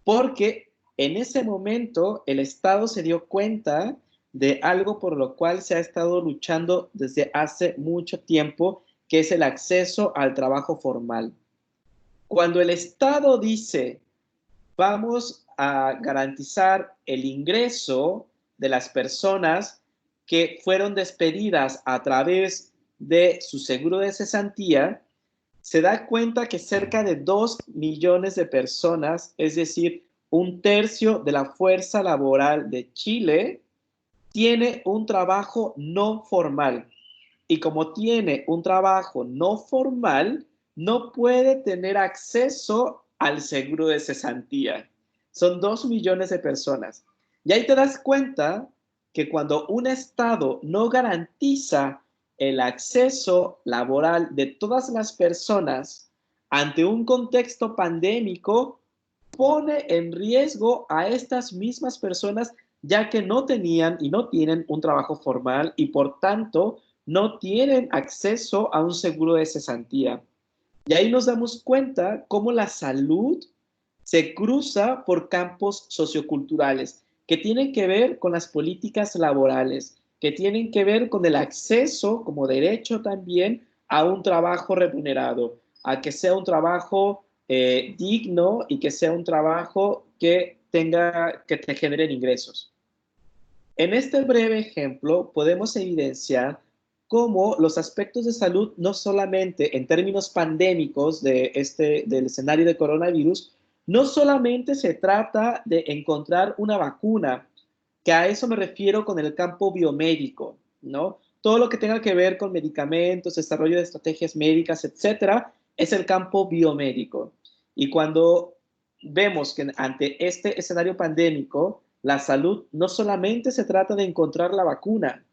Speaker 1: Porque en ese momento el Estado se dio cuenta de algo por lo cual se ha estado luchando desde hace mucho tiempo, que es el acceso al trabajo formal. Cuando el Estado dice, vamos a garantizar el ingreso de las personas que fueron despedidas a través de su seguro de cesantía, se da cuenta que cerca de 2 millones de personas, es decir, un tercio de la fuerza laboral de Chile, tiene un trabajo no formal. Y como tiene un trabajo no formal, no puede tener acceso al seguro de cesantía. Son 2 millones de personas. Y ahí te das cuenta que cuando un Estado no garantiza el acceso laboral de todas las personas ante un contexto pandémico, pone en riesgo a estas mismas personas, ya que no tenían y no tienen un trabajo formal y por tanto no tienen acceso a un seguro de cesantía. Y ahí nos damos cuenta cómo la salud se cruza por campos socioculturales que tienen que ver con las políticas laborales, que tienen que ver con el acceso como derecho también a un trabajo remunerado, a que sea un trabajo digno y que sea un trabajo que te generen ingresos. En este breve ejemplo podemos evidenciar cómo los aspectos de salud, no solamente en términos pandémicos del escenario de coronavirus, no solamente se trata de encontrar una vacuna, que a eso me refiero con el campo biomédico, ¿no? Todo lo que tenga que ver con medicamentos, desarrollo de estrategias médicas, etcétera, es el campo biomédico. Y cuando vemos que ante este escenario pandémico, la salud no solamente se trata de encontrar la vacuna,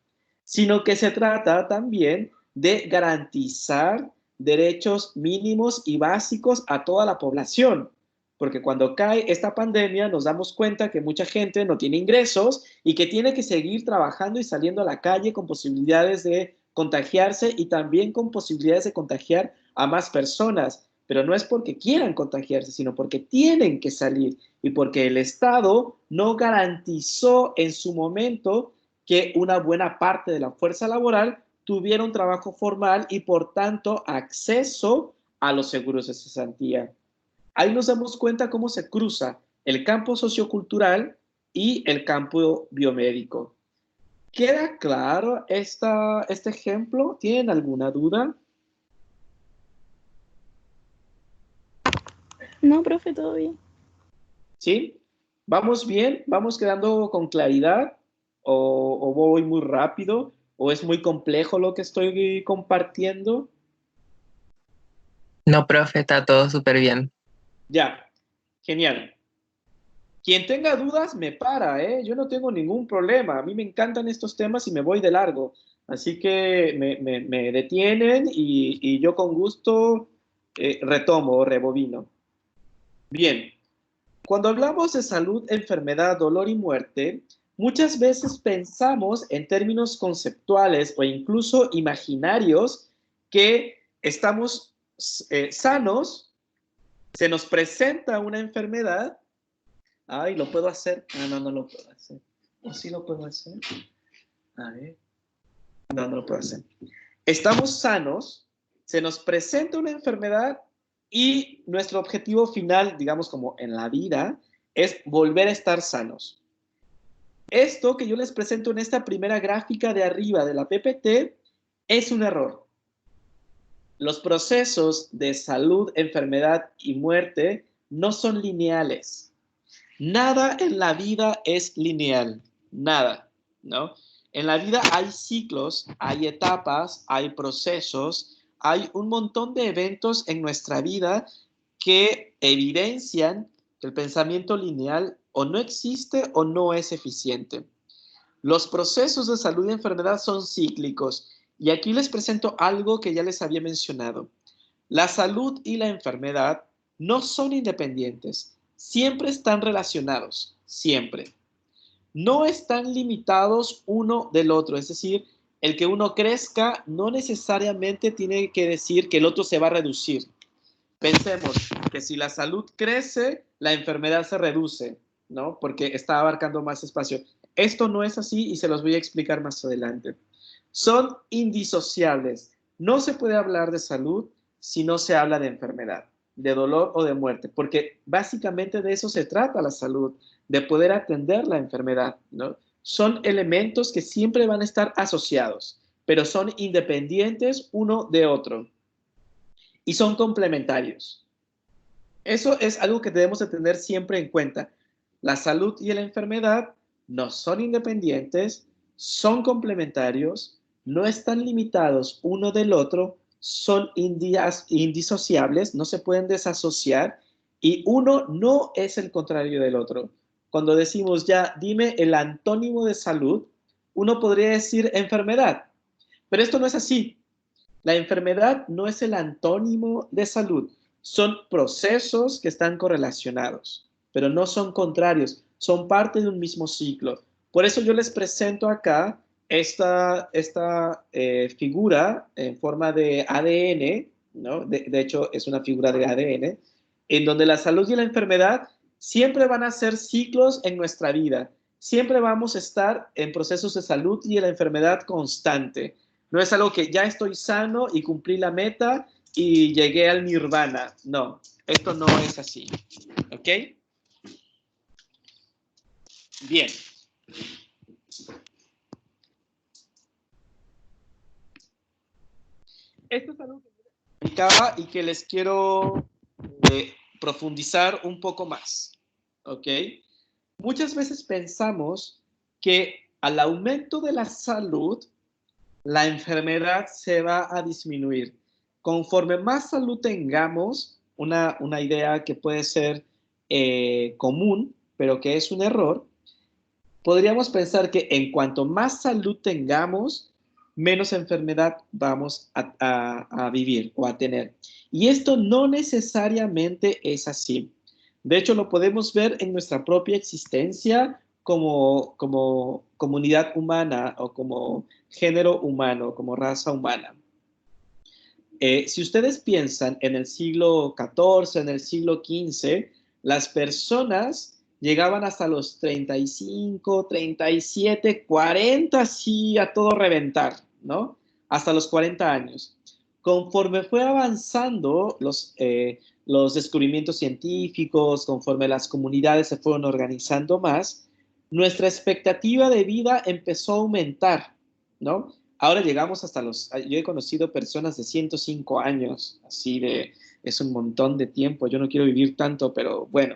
Speaker 1: sino que se trata también de garantizar derechos mínimos y básicos a toda la población. Porque cuando cae esta pandemia nos damos cuenta que mucha gente no tiene ingresos y que tiene que seguir trabajando y saliendo a la calle con posibilidades de contagiarse y también con posibilidades de contagiar a más personas. Pero no es porque quieran contagiarse, sino porque tienen que salir y porque el Estado no garantizó en su momento que una buena parte de la fuerza laboral tuviera un trabajo formal y por tanto acceso a los seguros de cesantía. Ahí nos damos cuenta cómo se cruza el campo sociocultural y el campo biomédico. ¿Queda claro este ejemplo? ¿Tienen alguna duda?
Speaker 3: No, profe, todo bien.
Speaker 1: ¿Sí? ¿Vamos bien? ¿Vamos quedando con claridad? ¿O voy muy rápido? ¿O es muy complejo lo que estoy compartiendo?
Speaker 5: No, profe, está todo súper bien.
Speaker 1: Ya, genial. Quien tenga dudas me para, ¿eh? Yo no tengo ningún problema. A mí me encantan estos temas y me voy de largo. Así que me detienen y yo con gusto retomo, rebobino. Bien, cuando hablamos de salud, enfermedad, dolor y muerte, muchas veces pensamos en términos conceptuales o incluso imaginarios que estamos sanos, se nos presenta una enfermedad. Ay, ¿lo puedo hacer? No lo puedo hacer. ¿O sí lo puedo hacer? A ver. No lo puedo hacer. Estamos sanos, se nos presenta una enfermedad y nuestro objetivo final, digamos como en la vida, es volver a estar sanos. Esto que yo les presento en esta primera gráfica de arriba de la PPT es un error. Los procesos de salud, enfermedad y muerte no son lineales. Nada en la vida es lineal, nada, ¿no? En la vida hay ciclos, hay etapas, hay procesos, hay un montón de eventos en nuestra vida que evidencian que el pensamiento lineal o no existe o no es eficiente. Los procesos de salud y enfermedad son cíclicos y aquí les presento algo que ya les había mencionado. La salud y la enfermedad no son independientes, siempre están relacionados, siempre. No están limitados uno del otro, es decir, el que uno crezca no necesariamente tiene que decir que el otro se va a reducir. Pensemos que si la salud crece, la enfermedad se reduce, ¿no? Porque está abarcando más espacio. Esto no es así y se los voy a explicar más adelante. Son indisociables. No se puede hablar de salud si no se habla de enfermedad, de dolor o de muerte, porque básicamente de eso se trata la salud, de poder atender la enfermedad, ¿no? Son elementos que siempre van a estar asociados, pero son independientes uno de otro y son complementarios. Eso es algo que debemos de tener siempre en cuenta. La salud y la enfermedad no son independientes, son complementarios, no están limitados uno del otro, son indisociables, no se pueden desasociar y uno no es el contrario del otro. Cuando decimos ya, dime el antónimo de salud, uno podría decir enfermedad, pero esto no es así. La enfermedad no es el antónimo de salud. Son procesos que están correlacionados, pero no son contrarios, son parte de un mismo ciclo. Por eso yo les presento acá esta figura en forma de ADN, ¿no? De hecho, es una figura de ADN, en donde la salud y la enfermedad siempre van a ser ciclos en nuestra vida. Siempre vamos a estar en procesos de salud y de la enfermedad constante. No es algo que ya estoy sano y cumplí la meta y llegué al nirvana. No, esto no es así. ¿Ok? Bien. Esto es algo que me explicaba y que les quiero profundizar un poco más. ¿Ok? Muchas veces pensamos que al aumento de la salud, la enfermedad se va a disminuir. Conforme más salud tengamos, una idea que puede ser común, pero que es un error, podríamos pensar que en cuanto más salud tengamos, menos enfermedad vamos a vivir o a tener. Y esto no necesariamente es así. De hecho, lo podemos ver en nuestra propia existencia como comunidad humana o como género humano, como raza humana. Si ustedes piensan en el siglo XIV, en el siglo XV, las personas llegaban hasta los 35, 37, 40, sí, a todo reventar, ¿no? Hasta los 40 años. Conforme fue avanzando los descubrimientos científicos, conforme las comunidades se fueron organizando más, nuestra expectativa de vida empezó a aumentar, ¿no? Ahora llegamos hasta yo he conocido personas de 105 años, es un montón de tiempo, yo no quiero vivir tanto, pero bueno.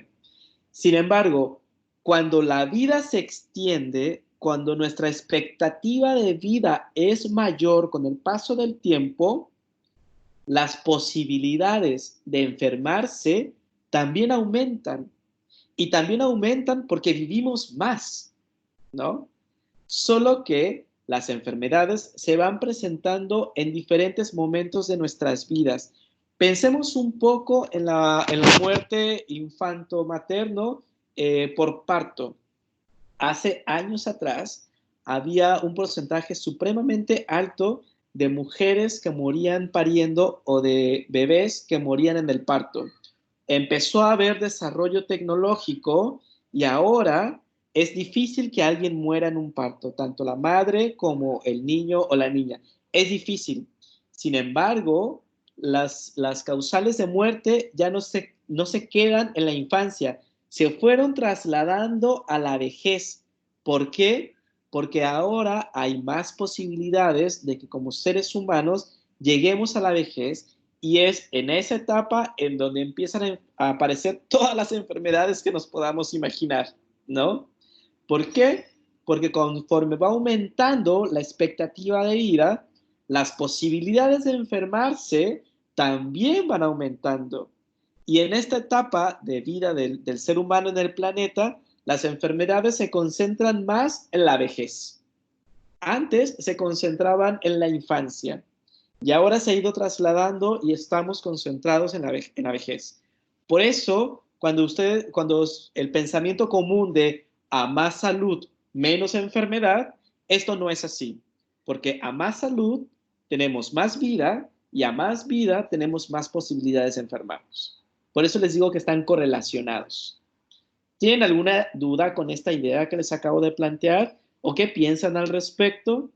Speaker 1: Sin embargo, cuando la vida se extiende, cuando nuestra expectativa de vida es mayor con el paso del tiempo, las posibilidades de enfermarse también aumentan. Y también aumentan porque vivimos más, ¿no? Solo que las enfermedades se van presentando en diferentes momentos de nuestras vidas. Pensemos un poco en la muerte infanto-materno por parto. Hace años atrás había un porcentaje supremamente alto de mujeres que morían pariendo o de bebés que morían en el parto. Empezó a haber desarrollo tecnológico y ahora es difícil que alguien muera en un parto, tanto la madre como el niño o la niña. Es difícil. Sin embargo, las causales de muerte ya no se quedan en la infancia, se fueron trasladando a la vejez. ¿Por qué? Porque ahora hay más posibilidades de que como seres humanos lleguemos a la vejez y es en esa etapa en donde empiezan a aparecer todas las enfermedades que nos podamos imaginar, ¿no? ¿Por qué? Porque conforme va aumentando la expectativa de vida, las posibilidades de enfermarse también van aumentando. Y en esta etapa de vida del ser humano en el planeta, las enfermedades se concentran más en la vejez. Antes se concentraban en la infancia y ahora se ha ido trasladando y estamos concentrados en la vejez. Por eso, cuando el pensamiento común de a más salud, menos enfermedad, esto no es así, porque a más salud tenemos más vida y a más vida tenemos más posibilidades de enfermarnos. Por eso les digo que están correlacionados. ¿Tienen alguna duda con esta idea que les acabo de plantear? ¿O qué piensan al respecto?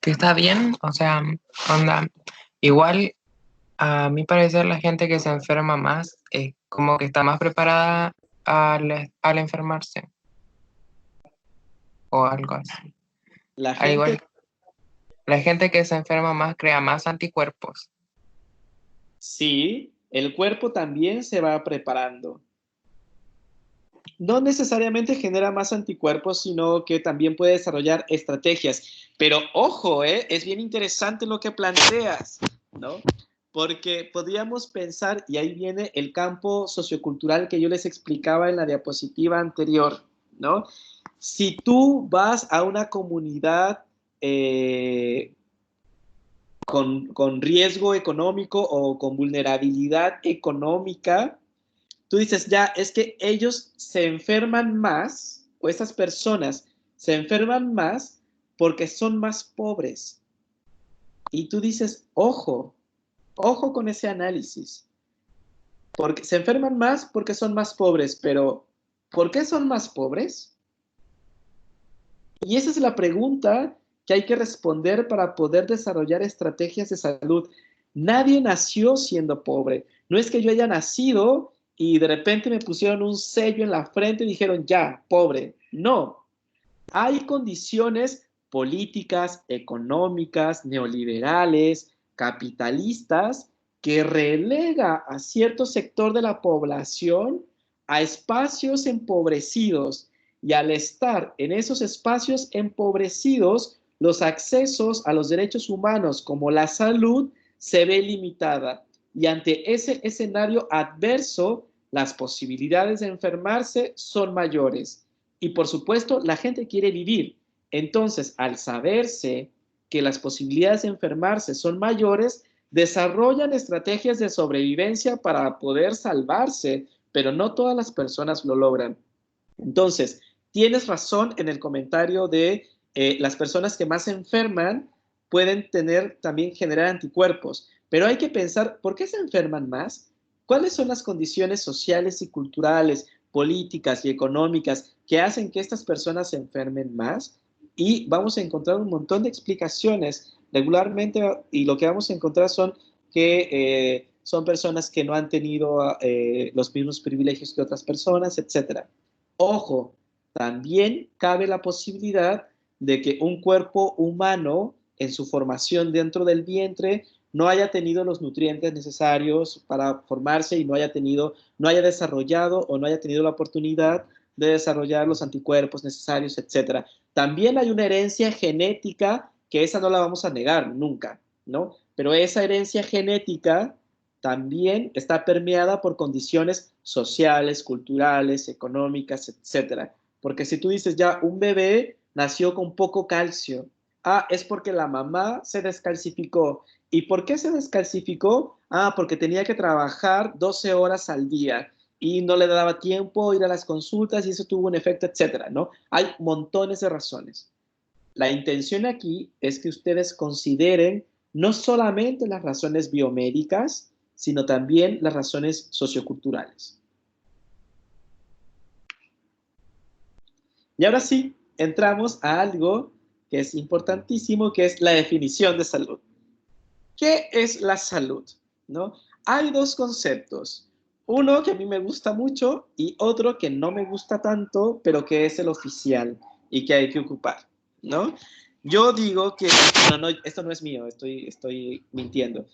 Speaker 5: Que está bien, o sea, onda, igual a mi parecer la gente que se enferma más es como que está más preparada al enfermarse o algo así.
Speaker 1: La
Speaker 5: Al igual,
Speaker 1: gente,
Speaker 5: la gente que se enferma más crea más anticuerpos.
Speaker 1: sí, el cuerpo también se va preparando. No necesariamente genera más anticuerpos, sino que también puede desarrollar estrategias. Pero ojo, es bien interesante lo que planteas, ¿no? Porque podríamos pensar, y ahí viene el campo sociocultural que yo les explicaba en la diapositiva anterior, ¿no? Si tú vas a una comunidad con riesgo económico o con vulnerabilidad económica, tú dices, ya, es que ellos se enferman más, o estas personas se enferman más porque son más pobres. Y tú dices, ojo con ese análisis. Porque se enferman más porque son más pobres, pero ¿por qué son más pobres? Y esa es la pregunta que hay que responder para poder desarrollar estrategias de salud. Nadie nació siendo pobre. No es que yo haya nacido y de repente me pusieron un sello en la frente y dijeron, ya, pobre. No. Hay condiciones políticas, económicas, neoliberales, capitalistas, que relega a cierto sector de la población a espacios empobrecidos. Y al estar en esos espacios empobrecidos, los accesos a los derechos humanos como la salud se ve limitada. Y ante ese escenario adverso, las posibilidades de enfermarse son mayores. Y por supuesto, la gente quiere vivir. Entonces, al saberse que las posibilidades de enfermarse son mayores, desarrollan estrategias de sobrevivencia para poder salvarse, pero no todas las personas lo logran. Entonces, tienes razón en el comentario de las personas que más se enferman pueden también generar anticuerpos, pero hay que pensar, ¿por qué se enferman más? ¿Cuáles son las condiciones sociales y culturales, políticas y económicas que hacen que estas personas se enfermen más? Y vamos a encontrar un montón de explicaciones regularmente, y lo que vamos a encontrar son que son personas que no han tenido los mismos privilegios que otras personas, etcétera. Ojo, también cabe la posibilidad de que un cuerpo humano en su formación dentro del vientre no haya tenido los nutrientes necesarios para formarse y no haya desarrollado o no haya tenido la oportunidad de desarrollar los anticuerpos necesarios, etcétera. También hay una herencia genética que esa no la vamos a negar nunca, ¿no? Pero esa herencia genética también está permeada por condiciones sociales, culturales, económicas, etcétera. Porque si tú dices ya, un bebé nació con poco calcio, es porque la mamá se descalcificó. ¿Y por qué se descalcificó? Porque tenía que trabajar 12 horas al día y no le daba tiempo ir a las consultas y eso tuvo un efecto, etcétera, ¿no? Hay montones de razones. La intención aquí es que ustedes consideren no solamente las razones biomédicas, sino también las razones socioculturales. Y ahora sí, entramos a algo que es importantísimo, que es la definición de salud. ¿Qué es la salud? ¿No? Hay dos conceptos. Uno que a mí me gusta mucho y otro que no me gusta tanto, pero que es el oficial y que hay que ocupar, ¿no? Yo digo que, no, esto no es mío, estoy mintiendo.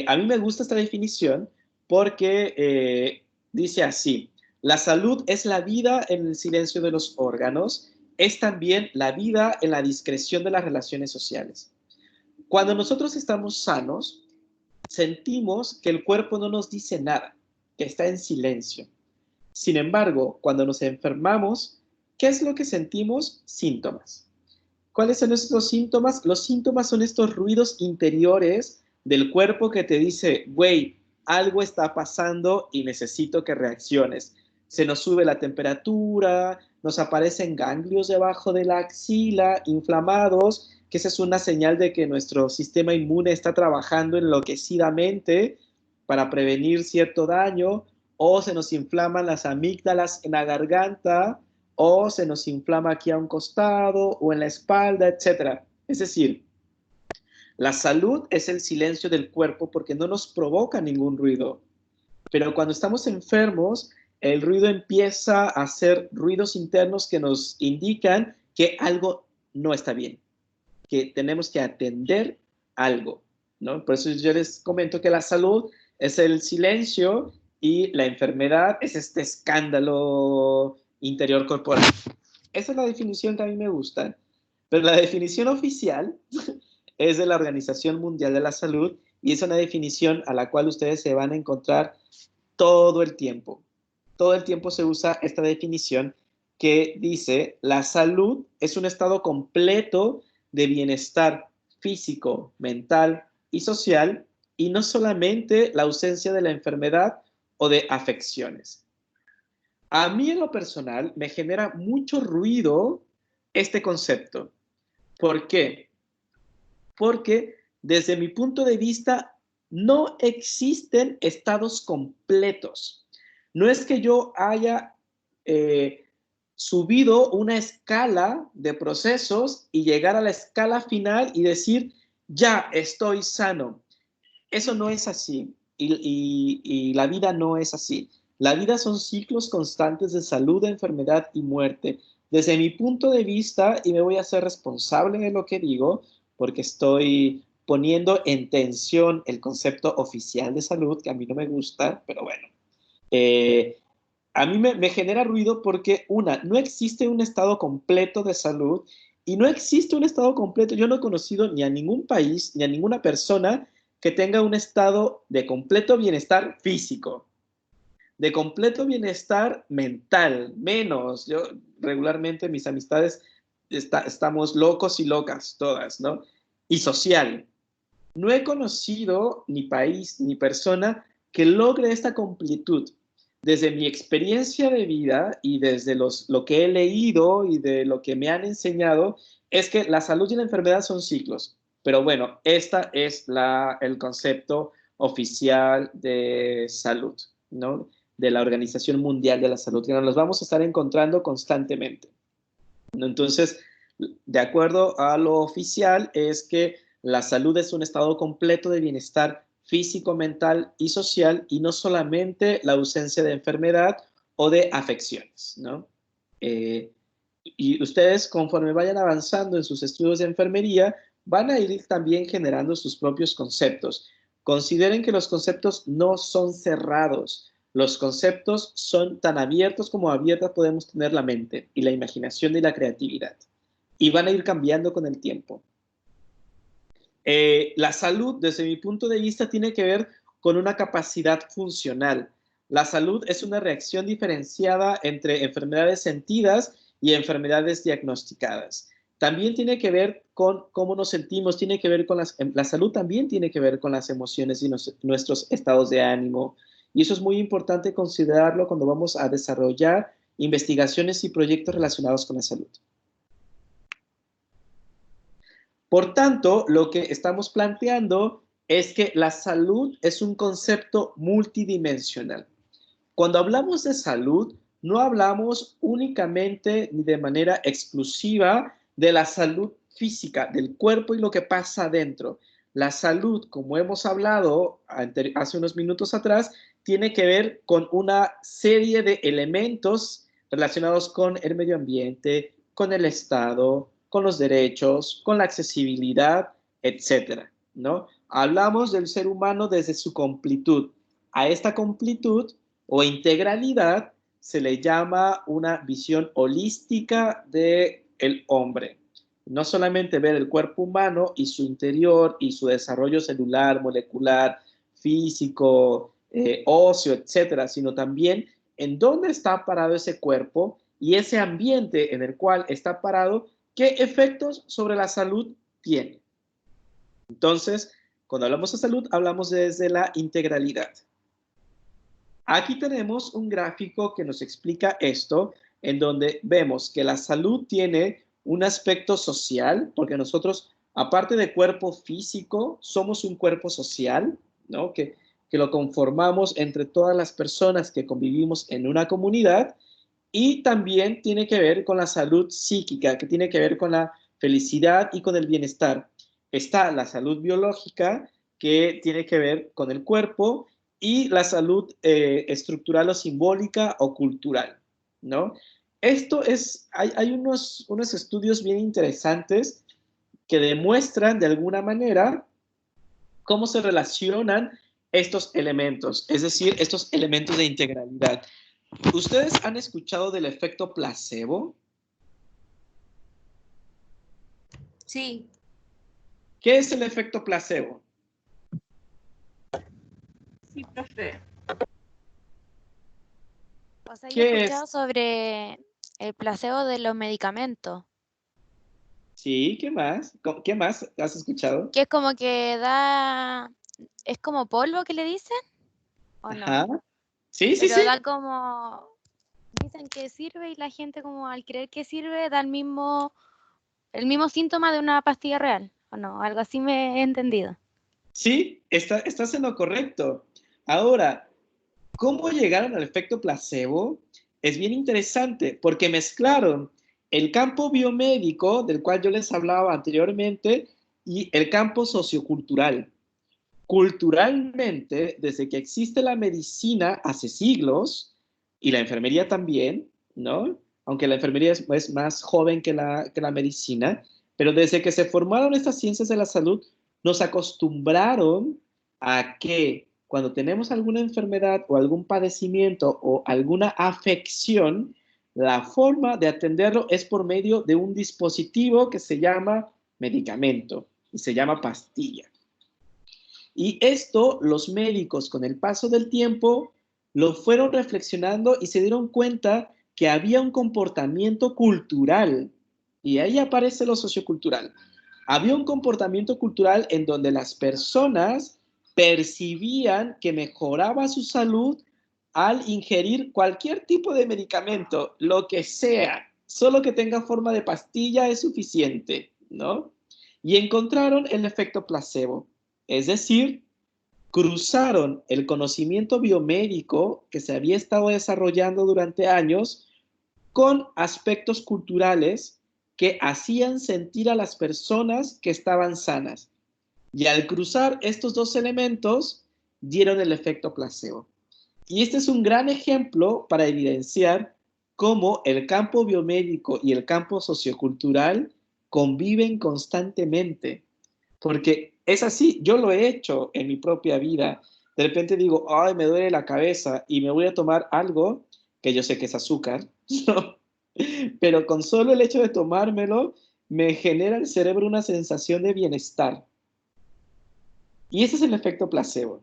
Speaker 1: A mí me gusta esta definición porque dice así: la salud es la vida en el silencio de los órganos, es también la vida en la discreción de las relaciones sociales. Cuando nosotros estamos sanos, sentimos que el cuerpo no nos dice nada, que está en silencio. Sin embargo, cuando nos enfermamos, ¿qué es lo que sentimos? Síntomas. ¿Cuáles son estos síntomas? Los síntomas son estos ruidos interiores del cuerpo que te dice, güey, algo está pasando y necesito que reacciones. Se nos sube la temperatura, nos aparecen ganglios debajo de la axila, inflamados, que esa es una señal de que nuestro sistema inmune está trabajando enloquecidamente para prevenir cierto daño, o se nos inflaman las amígdalas en la garganta, o se nos inflama aquí a un costado o en la espalda, etc. Es decir, la salud es el silencio del cuerpo porque no nos provoca ningún ruido. Pero cuando estamos enfermos, el ruido empieza a hacer ruidos internos que nos indican que algo no está bien, que tenemos que atender algo, ¿no? Por eso yo les comento que la salud es el silencio y la enfermedad es este escándalo interior corporal. Esa es la definición que a mí me gusta, pero la definición oficial es de la Organización Mundial de la Salud y es una definición a la cual ustedes se van a encontrar todo el tiempo. Todo el tiempo se usa esta definición que dice: la salud es un estado completo de bienestar físico, mental y social, y no solamente la ausencia de la enfermedad o de afecciones. A mí en lo personal me genera mucho ruido este concepto. ¿Por qué? Porque desde mi punto de vista no existen estados completos. No es que yo haya subido una escala de procesos y llegar a la escala final y decir, ya estoy sano. Eso no es así y la vida no es así. La vida son ciclos constantes de salud, enfermedad y muerte. Desde mi punto de vista, y me voy a ser responsable de lo que digo, porque estoy poniendo en tensión el concepto oficial de salud, que a mí no me gusta, pero bueno. A mí me genera ruido porque, no existe un estado completo de salud y no existe un estado completo. Yo no he conocido ni a ningún país, ni a ninguna persona que tenga un estado de completo bienestar físico, de completo bienestar mental, menos. Yo regularmente, mis amistades, estamos locos y locas todas, ¿no? Y social. No he conocido ni país ni persona que logre esta completud. Desde mi experiencia de vida y desde lo que he leído y de lo que me han enseñado, es que la salud y la enfermedad son ciclos. Pero bueno, esta es el concepto oficial de salud, ¿no? De la Organización Mundial de la Salud, que nos los vamos a estar encontrando constantemente, ¿no? Entonces, de acuerdo a lo oficial, es que la salud es un estado completo de bienestar físico, mental y social, y no solamente la ausencia de enfermedad o de afecciones, ¿no? Y ustedes, conforme vayan avanzando en sus estudios de enfermería, van a ir también generando sus propios conceptos. Consideren que los conceptos no son cerrados. Los conceptos son tan abiertos como abiertas podemos tener la mente y la imaginación y la creatividad. Y van a ir cambiando con el tiempo. La salud, desde mi punto de vista, tiene que ver con una capacidad funcional. La salud es una reacción diferenciada entre enfermedades sentidas y enfermedades diagnosticadas. También tiene que ver con cómo nos sentimos, tiene que ver con la salud también tiene que ver con las emociones y nuestros estados de ánimo. Y eso es muy importante considerarlo cuando vamos a desarrollar investigaciones y proyectos relacionados con la salud. Por tanto, lo que estamos planteando es que la salud es un concepto multidimensional. Cuando hablamos de salud, no hablamos únicamente ni de manera exclusiva de la salud física, del cuerpo y lo que pasa adentro. La salud, como hemos hablado hace unos minutos atrás, tiene que ver con una serie de elementos relacionados con el medio ambiente, con el Estado, con los derechos, con la accesibilidad, etcétera, ¿no? Hablamos del ser humano desde su completud. A esta completud o integralidad se le llama una visión holística del hombre. No solamente ver el cuerpo humano y su interior y su desarrollo celular, molecular, físico, óseo, etcétera, sino también en dónde está parado ese cuerpo y ese ambiente en el cual está parado, qué efectos sobre la salud tiene. Entonces, cuando hablamos de salud, hablamos desde la integralidad. Aquí tenemos un gráfico que nos explica esto, en donde vemos que la salud tiene un aspecto social, porque nosotros, aparte de cuerpo físico, somos un cuerpo social, ¿no? Que lo conformamos entre todas las personas que convivimos en una comunidad, y también tiene que ver con la salud psíquica, que tiene que ver con la felicidad y con el bienestar. Está la salud biológica, que tiene que ver con el cuerpo, y la salud estructural o simbólica o cultural, ¿no? Esto es, hay unos estudios bien interesantes que demuestran de alguna manera cómo se relacionan estos elementos, es decir, estos elementos de integralidad. ¿Ustedes han escuchado del efecto placebo?
Speaker 6: Sí.
Speaker 1: ¿Qué es el efecto placebo?
Speaker 6: Sí, profe.
Speaker 7: O sea, yo
Speaker 1: ¿Qué
Speaker 7: he
Speaker 1: es?
Speaker 7: escuchado sobre el placebo de los medicamentos,
Speaker 1: Sí, ¿qué más? ¿Qué más has escuchado?
Speaker 7: que es como que da, es como polvo que le dicen, ¿o no?
Speaker 1: Ajá. Sí, sí,
Speaker 7: Pero
Speaker 1: sí.
Speaker 7: da como, dicen que sirve y la gente como al creer que sirve da el mismo síntoma de una pastilla real, ¿o no? Algo así me he entendido.
Speaker 1: Sí, estás en lo correcto. Ahora, ¿cómo llegaron al efecto placebo? Es bien interesante porque mezclaron el campo biomédico, del cual yo les hablaba anteriormente, y el campo sociocultural. Culturalmente, desde que existe la medicina hace siglos, y la enfermería también, ¿no? Aunque la enfermería es más joven que la medicina, pero desde que se formaron estas ciencias de la salud, nos acostumbraron a que cuando tenemos alguna enfermedad o algún padecimiento o alguna afección, la forma de atenderlo es por medio de un dispositivo que se llama medicamento y se llama pastilla. Y esto los médicos con el paso del tiempo lo fueron reflexionando y se dieron cuenta que había un comportamiento cultural. Y ahí aparece lo sociocultural. Había un comportamiento cultural en donde las personas percibían que mejoraba su salud al ingerir cualquier tipo de medicamento, lo que sea, solo que tenga forma de pastilla es suficiente, ¿no? Y encontraron el efecto placebo. Es decir, cruzaron el conocimiento biomédico que se había estado desarrollando durante años con aspectos culturales que hacían sentir a las personas que estaban sanas. Y al cruzar estos dos elementos, dieron el efecto placebo. Y este es un gran ejemplo para evidenciar cómo el campo biomédico y el campo sociocultural conviven constantemente. Porque es así, yo lo he hecho en mi propia vida. De repente digo, ay, me duele la cabeza y me voy a tomar algo que yo sé que es azúcar, ¿no? Pero con solo el hecho de tomármelo, me genera el cerebro una sensación de bienestar. Y ese es el efecto placebo,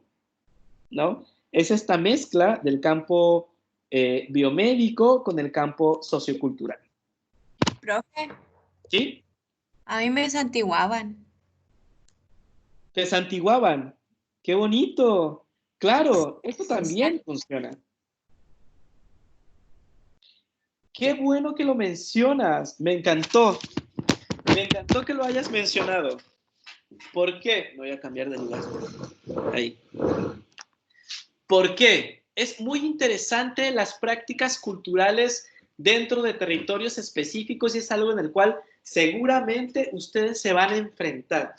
Speaker 1: ¿no? Es esta mezcla del campo biomédico con el campo sociocultural.
Speaker 6: Profe,
Speaker 1: ¿Sí?
Speaker 6: a mí me santiguaban.
Speaker 1: Te santiguaban. ¡Qué bonito! Claro, esto también funciona. Qué bueno que lo mencionas. Me encantó. Me encantó que lo hayas mencionado. ¿Por qué? Me voy a cambiar de lugar. Ahí. ¿Por qué? Es muy interesante las prácticas culturales dentro de territorios específicos y es algo en el cual seguramente ustedes se van a enfrentar.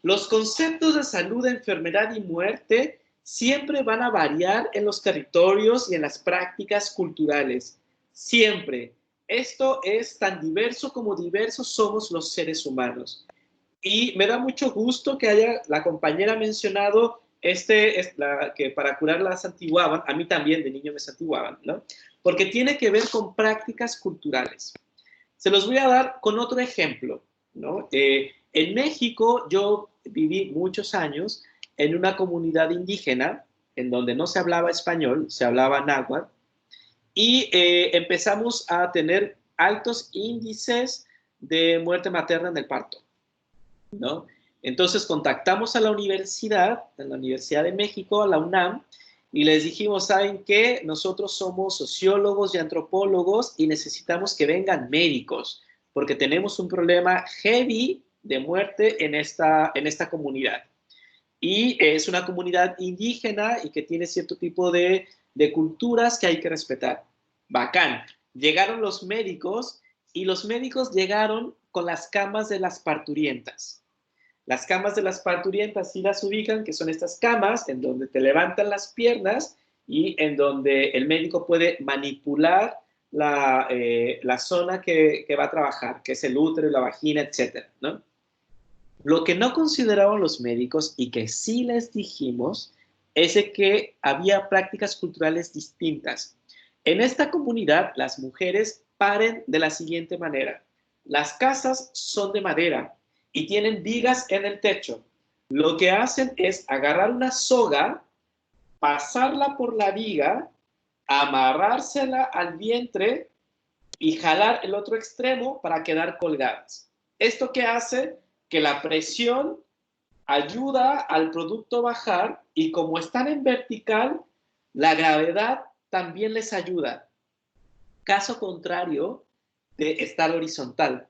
Speaker 1: Los conceptos de salud, enfermedad y muerte siempre van a variar en los territorios y en las prácticas culturales. Siempre. Esto es tan diverso como diversos somos los seres humanos. Y me da mucho gusto que haya la compañera mencionado que para curar la santiguaban, a mí también de niño me santiguaban, ¿no? Porque tiene que ver con prácticas culturales. Se los voy a dar con otro ejemplo, ¿no? En México yo viví muchos años en una comunidad indígena en donde no se hablaba español, se hablaba náhuatl, y empezamos a tener altos índices de muerte materna en el parto, ¿no? Entonces contactamos a la universidad, en la Universidad de México, a la UNAM, y les dijimos, ¿saben qué? Nosotros somos sociólogos y antropólogos y necesitamos que vengan médicos, porque tenemos un problema heavy de muerte en esta comunidad. Y es una comunidad indígena y que tiene cierto tipo de culturas que hay que respetar. Bacán. Llegaron los médicos y los médicos llegaron con las camas de las parturientas. Las camas de las parturientas sí las ubican, que son estas camas en donde te levantan las piernas y en donde el médico puede manipular la zona que va a trabajar, que es el útero, la vagina, etcétera, ¿no? Lo que no consideraban los médicos y que sí les dijimos es de que había prácticas culturales distintas. En esta comunidad, las mujeres paren de la siguiente manera. Las casas son de madera y tienen vigas en el techo. Lo que hacen es agarrar una soga, pasarla por la viga, amarrársela al vientre y jalar el otro extremo para quedar colgadas. ¿Esto qué hace? Que la presión ayuda al producto a bajar y como están en vertical, la gravedad también les ayuda. Caso contrario de estar horizontal,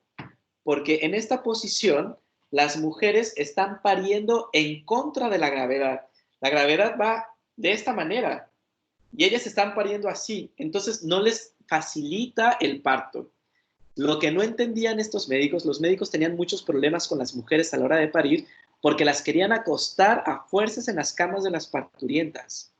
Speaker 1: porque en esta posición las mujeres están pariendo en contra de la gravedad. La gravedad va de esta manera y ellas están pariendo así, entonces no les facilita el parto. Lo que no entendían estos médicos, los médicos tenían muchos problemas con las mujeres a la hora de parir porque las querían acostar a fuerzas en las camas de las parturientas.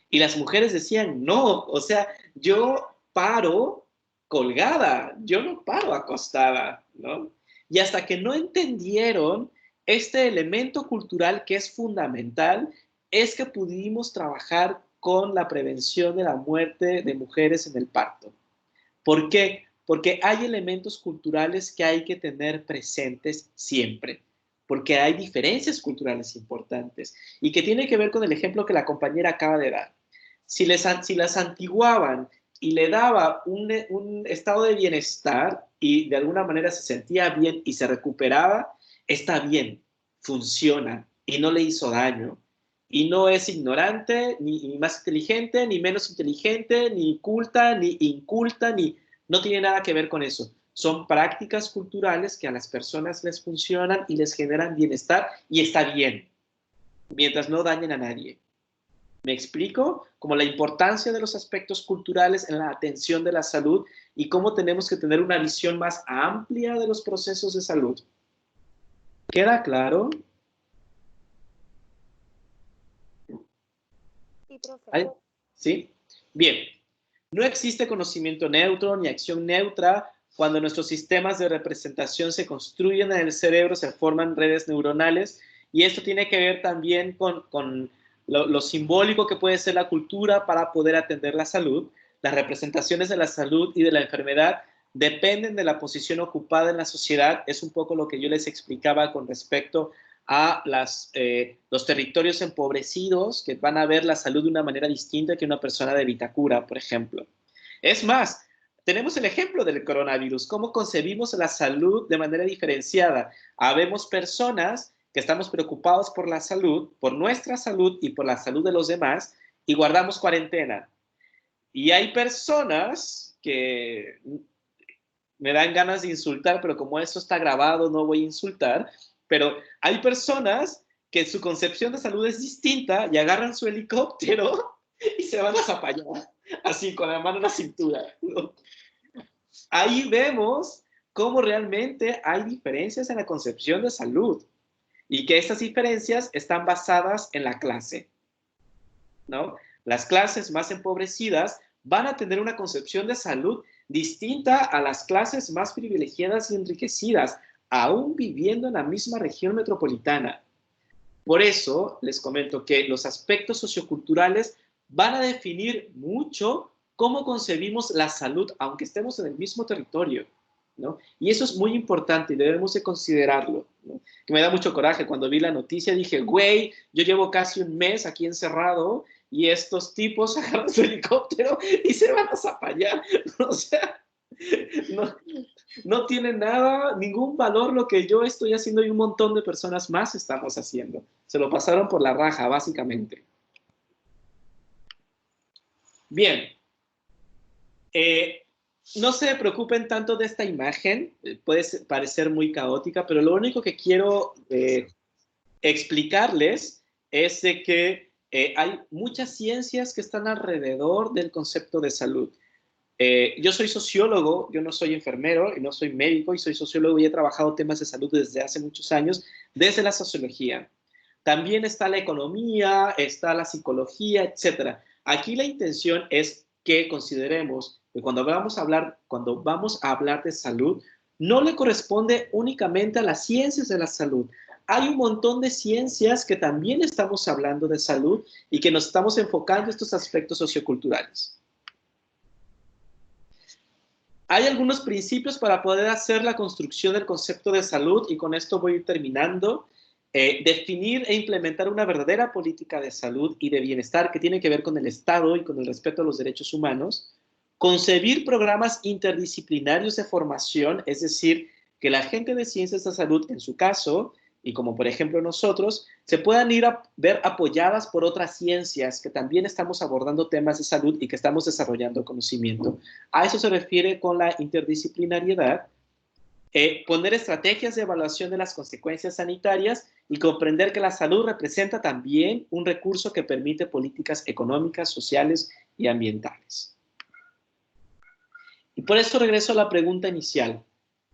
Speaker 1: Y las mujeres decían, no, o sea, yo paro colgada, yo no paro acostada, ¿no? Y hasta que no entendieron este elemento cultural que es fundamental, es que pudimos trabajar con la prevención de la muerte de mujeres en el parto. ¿Por qué? Porque hay elementos culturales que hay que tener presentes siempre, porque hay diferencias culturales importantes y que tiene que ver con el ejemplo que la compañera acaba de dar. Si las santiguaban y le daba un estado de bienestar y de alguna manera se sentía bien y se recuperaba, está bien, funciona y no le hizo daño. Y no es ignorante, ni más inteligente, ni menos inteligente, ni culta, ni inculta, no tiene nada que ver con eso. Son prácticas culturales que a las personas les funcionan y les generan bienestar y está bien, mientras no dañen a nadie. ¿Me explico? Como la importancia de los aspectos culturales en la atención de la salud y cómo tenemos que tener una visión más amplia de los procesos de salud. ¿Queda claro?
Speaker 7: Sí, profe.
Speaker 1: ¿Sí? Bien. No existe conocimiento neutro ni acción neutra. Cuando nuestros sistemas de representación se construyen en el cerebro, se forman redes neuronales y esto tiene que ver también con lo simbólico que puede ser la cultura para poder atender la salud. Las representaciones de la salud y de la enfermedad dependen de la posición ocupada en la sociedad. Es un poco lo que yo les explicaba con respecto a los territorios empobrecidos que van a ver la salud de una manera distinta que una persona de Vitacura, por ejemplo. Es más, tenemos el ejemplo del coronavirus, cómo concebimos la salud de manera diferenciada. Habemos personas que estamos preocupados por la salud, por nuestra salud y por la salud de los demás, y guardamos cuarentena. Y hay personas que me dan ganas de insultar, pero como esto está grabado, no voy a insultar, pero hay personas que su concepción de salud es distinta y agarran su helicóptero y se van a Zapallar, así con la mano en la cintura, ¿no? Ahí vemos cómo realmente hay diferencias en la concepción de salud y que estas diferencias están basadas en la clase. ¿no? Las clases más empobrecidas van a tener una concepción de salud distinta a las clases más privilegiadas y enriquecidas, aún viviendo en la misma región metropolitana. Por eso les comento que los aspectos socioculturales van a definir mucho cómo concebimos la salud, aunque estemos en el mismo territorio, ¿no? Y eso es muy importante y debemos de considerarlo, ¿no? Que me da mucho coraje. Cuando vi la noticia dije, güey, yo llevo casi un mes aquí encerrado y estos tipos agarran su helicóptero y se van a Zapallar. O sea, no tiene nada, ningún valor lo que yo estoy haciendo y un montón de personas más estamos haciendo. Se lo pasaron por la raja, básicamente. Bien. No se preocupen tanto de esta imagen, puede parecer muy caótica, pero lo único que quiero explicarles es de que hay muchas ciencias que están alrededor del concepto de salud. Yo soy sociólogo, yo no soy enfermero y no soy médico, y soy sociólogo y he trabajado temas de salud desde hace muchos años, desde la sociología. También está la economía, está la psicología, etc. Aquí la intención es que consideremos que cuando vamos a hablar de salud, no le corresponde únicamente a las ciencias de la salud. Hay un montón de ciencias que también estamos hablando de salud y que nos estamos enfocando en estos aspectos socioculturales. Hay algunos principios para poder hacer la construcción del concepto de salud, y con esto voy a ir terminando. Definir e implementar una verdadera política de salud y de bienestar que tiene que ver con el Estado y con el respeto a los derechos humanos. Concebir programas interdisciplinarios de formación, es decir, que la gente de ciencias de salud, en su caso, y como por ejemplo nosotros, se puedan ir a ver apoyadas por otras ciencias que también estamos abordando temas de salud y que estamos desarrollando conocimiento. A eso se refiere con la interdisciplinariedad. Poner estrategias de evaluación de las consecuencias sanitarias y comprender que la salud representa también un recurso que permite políticas económicas, sociales y ambientales. Y por eso regreso a la pregunta inicial.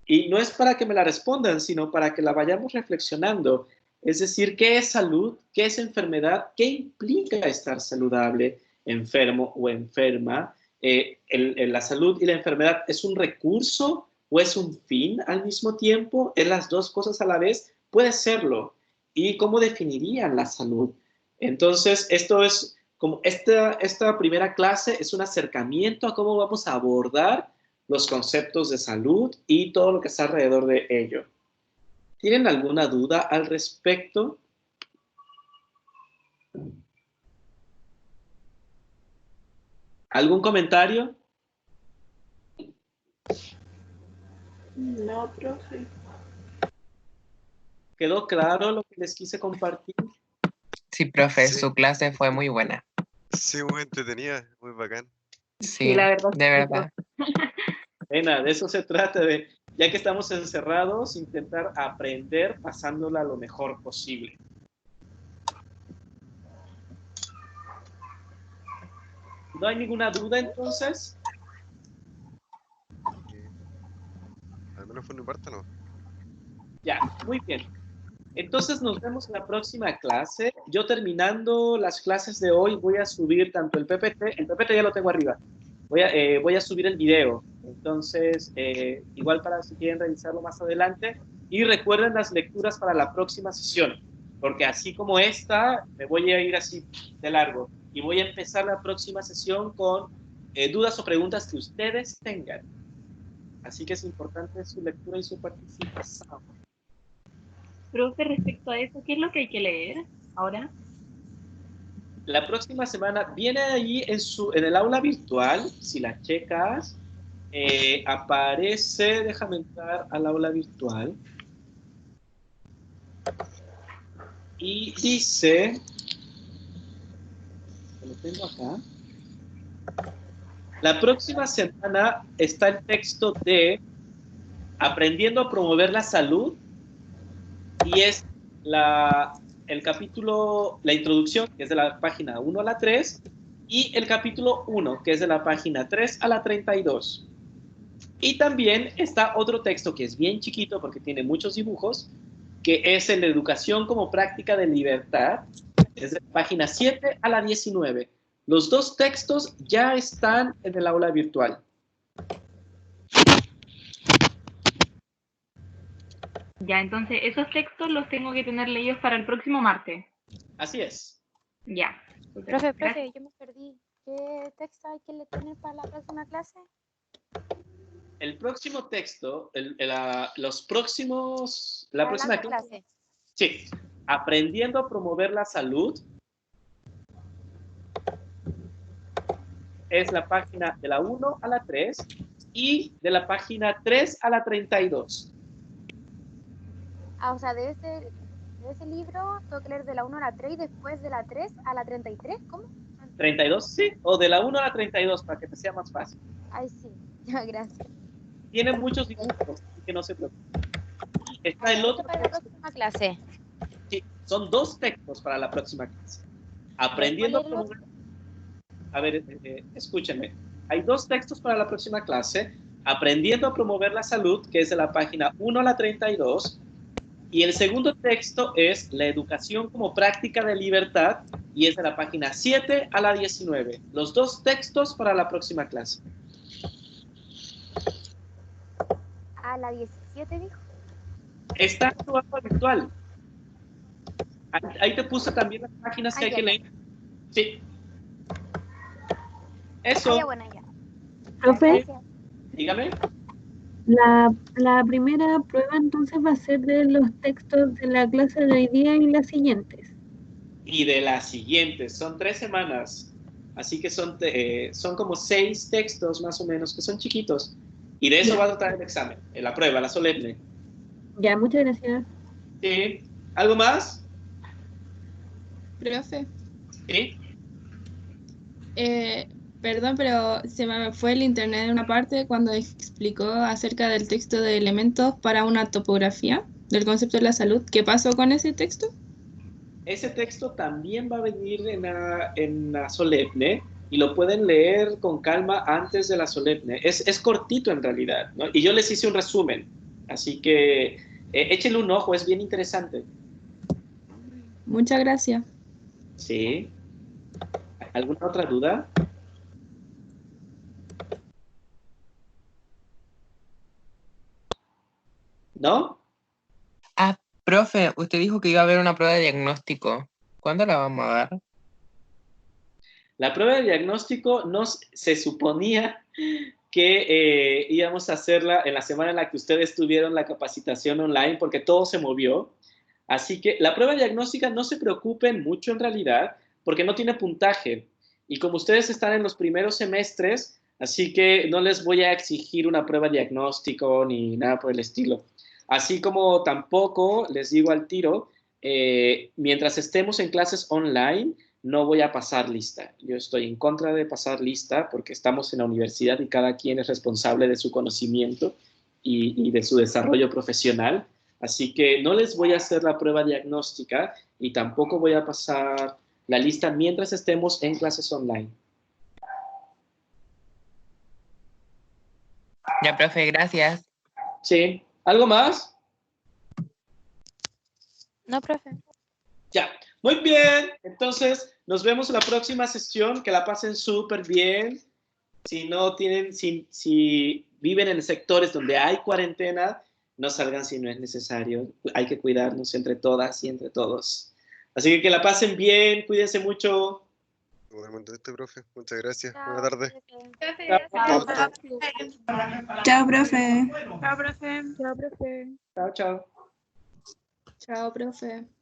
Speaker 1: Y no es para que me la respondan, sino para que la vayamos reflexionando. Es decir, ¿qué es salud? ¿Qué es enfermedad? ¿Qué implica estar saludable, enfermo o enferma? ¿La salud y la enfermedad es un recurso o es un fin al mismo tiempo? ¿Es las dos cosas a la vez? Puede serlo. ¿Y cómo definirían la salud? Entonces, esto es como esta primera clase es un acercamiento a cómo vamos a abordar los conceptos de salud y todo lo que está alrededor de ello. ¿Tienen alguna duda al respecto? ¿Algún comentario?
Speaker 4: No, profe.
Speaker 1: ¿Quedó claro lo que les quise compartir?
Speaker 5: Sí, profe,
Speaker 2: Sí.
Speaker 5: su clase fue muy buena.
Speaker 2: Sí, muy entretenida, muy bacán.
Speaker 5: Sí,
Speaker 4: la verdad
Speaker 5: de
Speaker 4: sí,
Speaker 5: verdad.
Speaker 1: Nena, de eso se trata, ya que estamos encerrados, intentar aprender pasándola lo mejor posible. ¿No hay ninguna duda entonces?
Speaker 2: Al menos por mi parte no.
Speaker 1: Ya, muy bien. Entonces nos vemos en la próxima clase. Yo terminando las clases de hoy voy a subir tanto el PPT ya lo tengo arriba. Voy a subir el video. Entonces, igual para si quieren revisarlo más adelante. Y recuerden las lecturas para la próxima sesión, porque así como esta, me voy a ir así de largo. Y voy a empezar la próxima sesión con dudas o preguntas que ustedes tengan. Así que es importante su lectura y su participación.
Speaker 8: Profe, respecto a eso, ¿qué es lo que hay que leer ahora?
Speaker 1: La próxima semana viene ahí en el aula virtual, si la checas, aparece, déjame entrar al aula virtual, y dice, lo tengo acá, la próxima semana está el texto de Aprendiendo a promover la salud, y es el capítulo, la introducción, que es de la página 1 a la 3, y el capítulo 1, que es de la página 3 a la 32. Y también está otro texto que es bien chiquito porque tiene muchos dibujos, que es el de Educación como práctica de libertad, Es de la página 7 a la 19. Los dos textos ya están en el aula virtual.
Speaker 8: Ya, entonces esos textos los tengo que tener leídos para el próximo martes.
Speaker 1: Así es.
Speaker 8: Ya. Súper.
Speaker 7: Profe,
Speaker 8: Gracias.
Speaker 7: yo me perdí. ¿Qué texto hay que tener para la próxima clase?
Speaker 1: El próximo texto, la
Speaker 7: Para
Speaker 1: próxima
Speaker 7: la
Speaker 1: clase,
Speaker 7: clase.
Speaker 1: sí, aprendiendo a promover la salud, es la página de la 1 a la 3 y de la página 3 a la 32.
Speaker 7: Ah, o sea, de ese libro tengo que leer de la 1 a la 3 y después de la 3 a la 33, ¿cómo?
Speaker 1: 32, sí, o de la 1 a la 32 para que te sea más fácil.
Speaker 7: Ay, sí, ya, gracias.
Speaker 1: Tiene muchos dibujos, así que no se preocupe. Está el
Speaker 7: Esto
Speaker 1: otro
Speaker 7: para la
Speaker 1: texto.
Speaker 7: próxima clase.
Speaker 1: Sí, son dos textos para la próxima clase. Aprendiendo a
Speaker 7: ¿Puedo leerlo?
Speaker 1: promover... A ver, escúchenme. Hay dos textos para la próxima clase. Aprendiendo a promover la salud, que es de la página 1 a la 32. Y el segundo texto es la educación como práctica de libertad, y es de la página 7 a la 19. Los dos textos para la próxima clase.
Speaker 7: A la 17, dijo.
Speaker 1: Está en tu aula virtual. Ahí te puse también las páginas que hay que leer. Sí. Eso.
Speaker 7: Ah, ya, bueno, ya.
Speaker 4: Profe,
Speaker 7: Gracias.
Speaker 1: Dígame.
Speaker 4: la primera prueba entonces va a ser de los textos de la clase de hoy día y las siguientes.
Speaker 1: Y de las siguientes. Son 3 semanas. Así que son como 6 textos más o menos, que son chiquitos. Y de eso va a tratar el examen, la prueba, la solemne.
Speaker 4: Ya, muchas gracias.
Speaker 1: Sí. ¿Algo más?
Speaker 3: Profe,
Speaker 1: Sí.
Speaker 3: perdón, pero se me fue el internet en una parte cuando explicó acerca del texto de elementos para una topografía del concepto de la salud. ¿Qué pasó con ese texto?
Speaker 1: Ese texto también va a venir en la solemne y lo pueden leer con calma antes de la solemne. Es cortito en realidad, ¿no? Y yo les hice un resumen. Así que échenle un ojo, es bien interesante.
Speaker 3: Muchas gracias.
Speaker 1: Sí. ¿Alguna otra duda? ¿No?
Speaker 5: Ah, profe, usted dijo que iba a haber una prueba de diagnóstico. ¿Cuándo la vamos a dar?
Speaker 1: La prueba de diagnóstico se suponía que íbamos a hacerla en la semana en la que ustedes tuvieron la capacitación online, porque todo se movió. Así que la prueba diagnóstica, no se preocupen mucho en realidad, porque no tiene puntaje. Y como ustedes están en los primeros semestres, así que no les voy a exigir una prueba diagnóstico ni nada por el estilo. Así como tampoco les digo al tiro, mientras estemos en clases online, no voy a pasar lista. Yo estoy en contra de pasar lista porque estamos en la universidad y cada quien es responsable de su conocimiento y de su desarrollo profesional. Así que no les voy a hacer la prueba diagnóstica y tampoco voy a pasar la lista mientras estemos en clases online.
Speaker 5: Ya, profe, gracias.
Speaker 1: Sí. ¿Algo más?
Speaker 7: No, profe.
Speaker 1: Ya. Muy bien. Entonces, nos vemos en la próxima sesión. Que la pasen súper bien. Si no tienen, si viven en sectores donde hay cuarentena, no salgan si no es necesario. Hay que cuidarnos entre todas y entre todos. Así que la pasen bien, cuídense mucho.
Speaker 2: Igualmente, profe. Muchas gracias.
Speaker 7: Chao,
Speaker 2: Buenas tardes.
Speaker 7: profe.
Speaker 1: Chao,
Speaker 6: Chao, profe.
Speaker 3: Chao, profe. Chao, profe.
Speaker 1: chao.
Speaker 3: Chao, profe.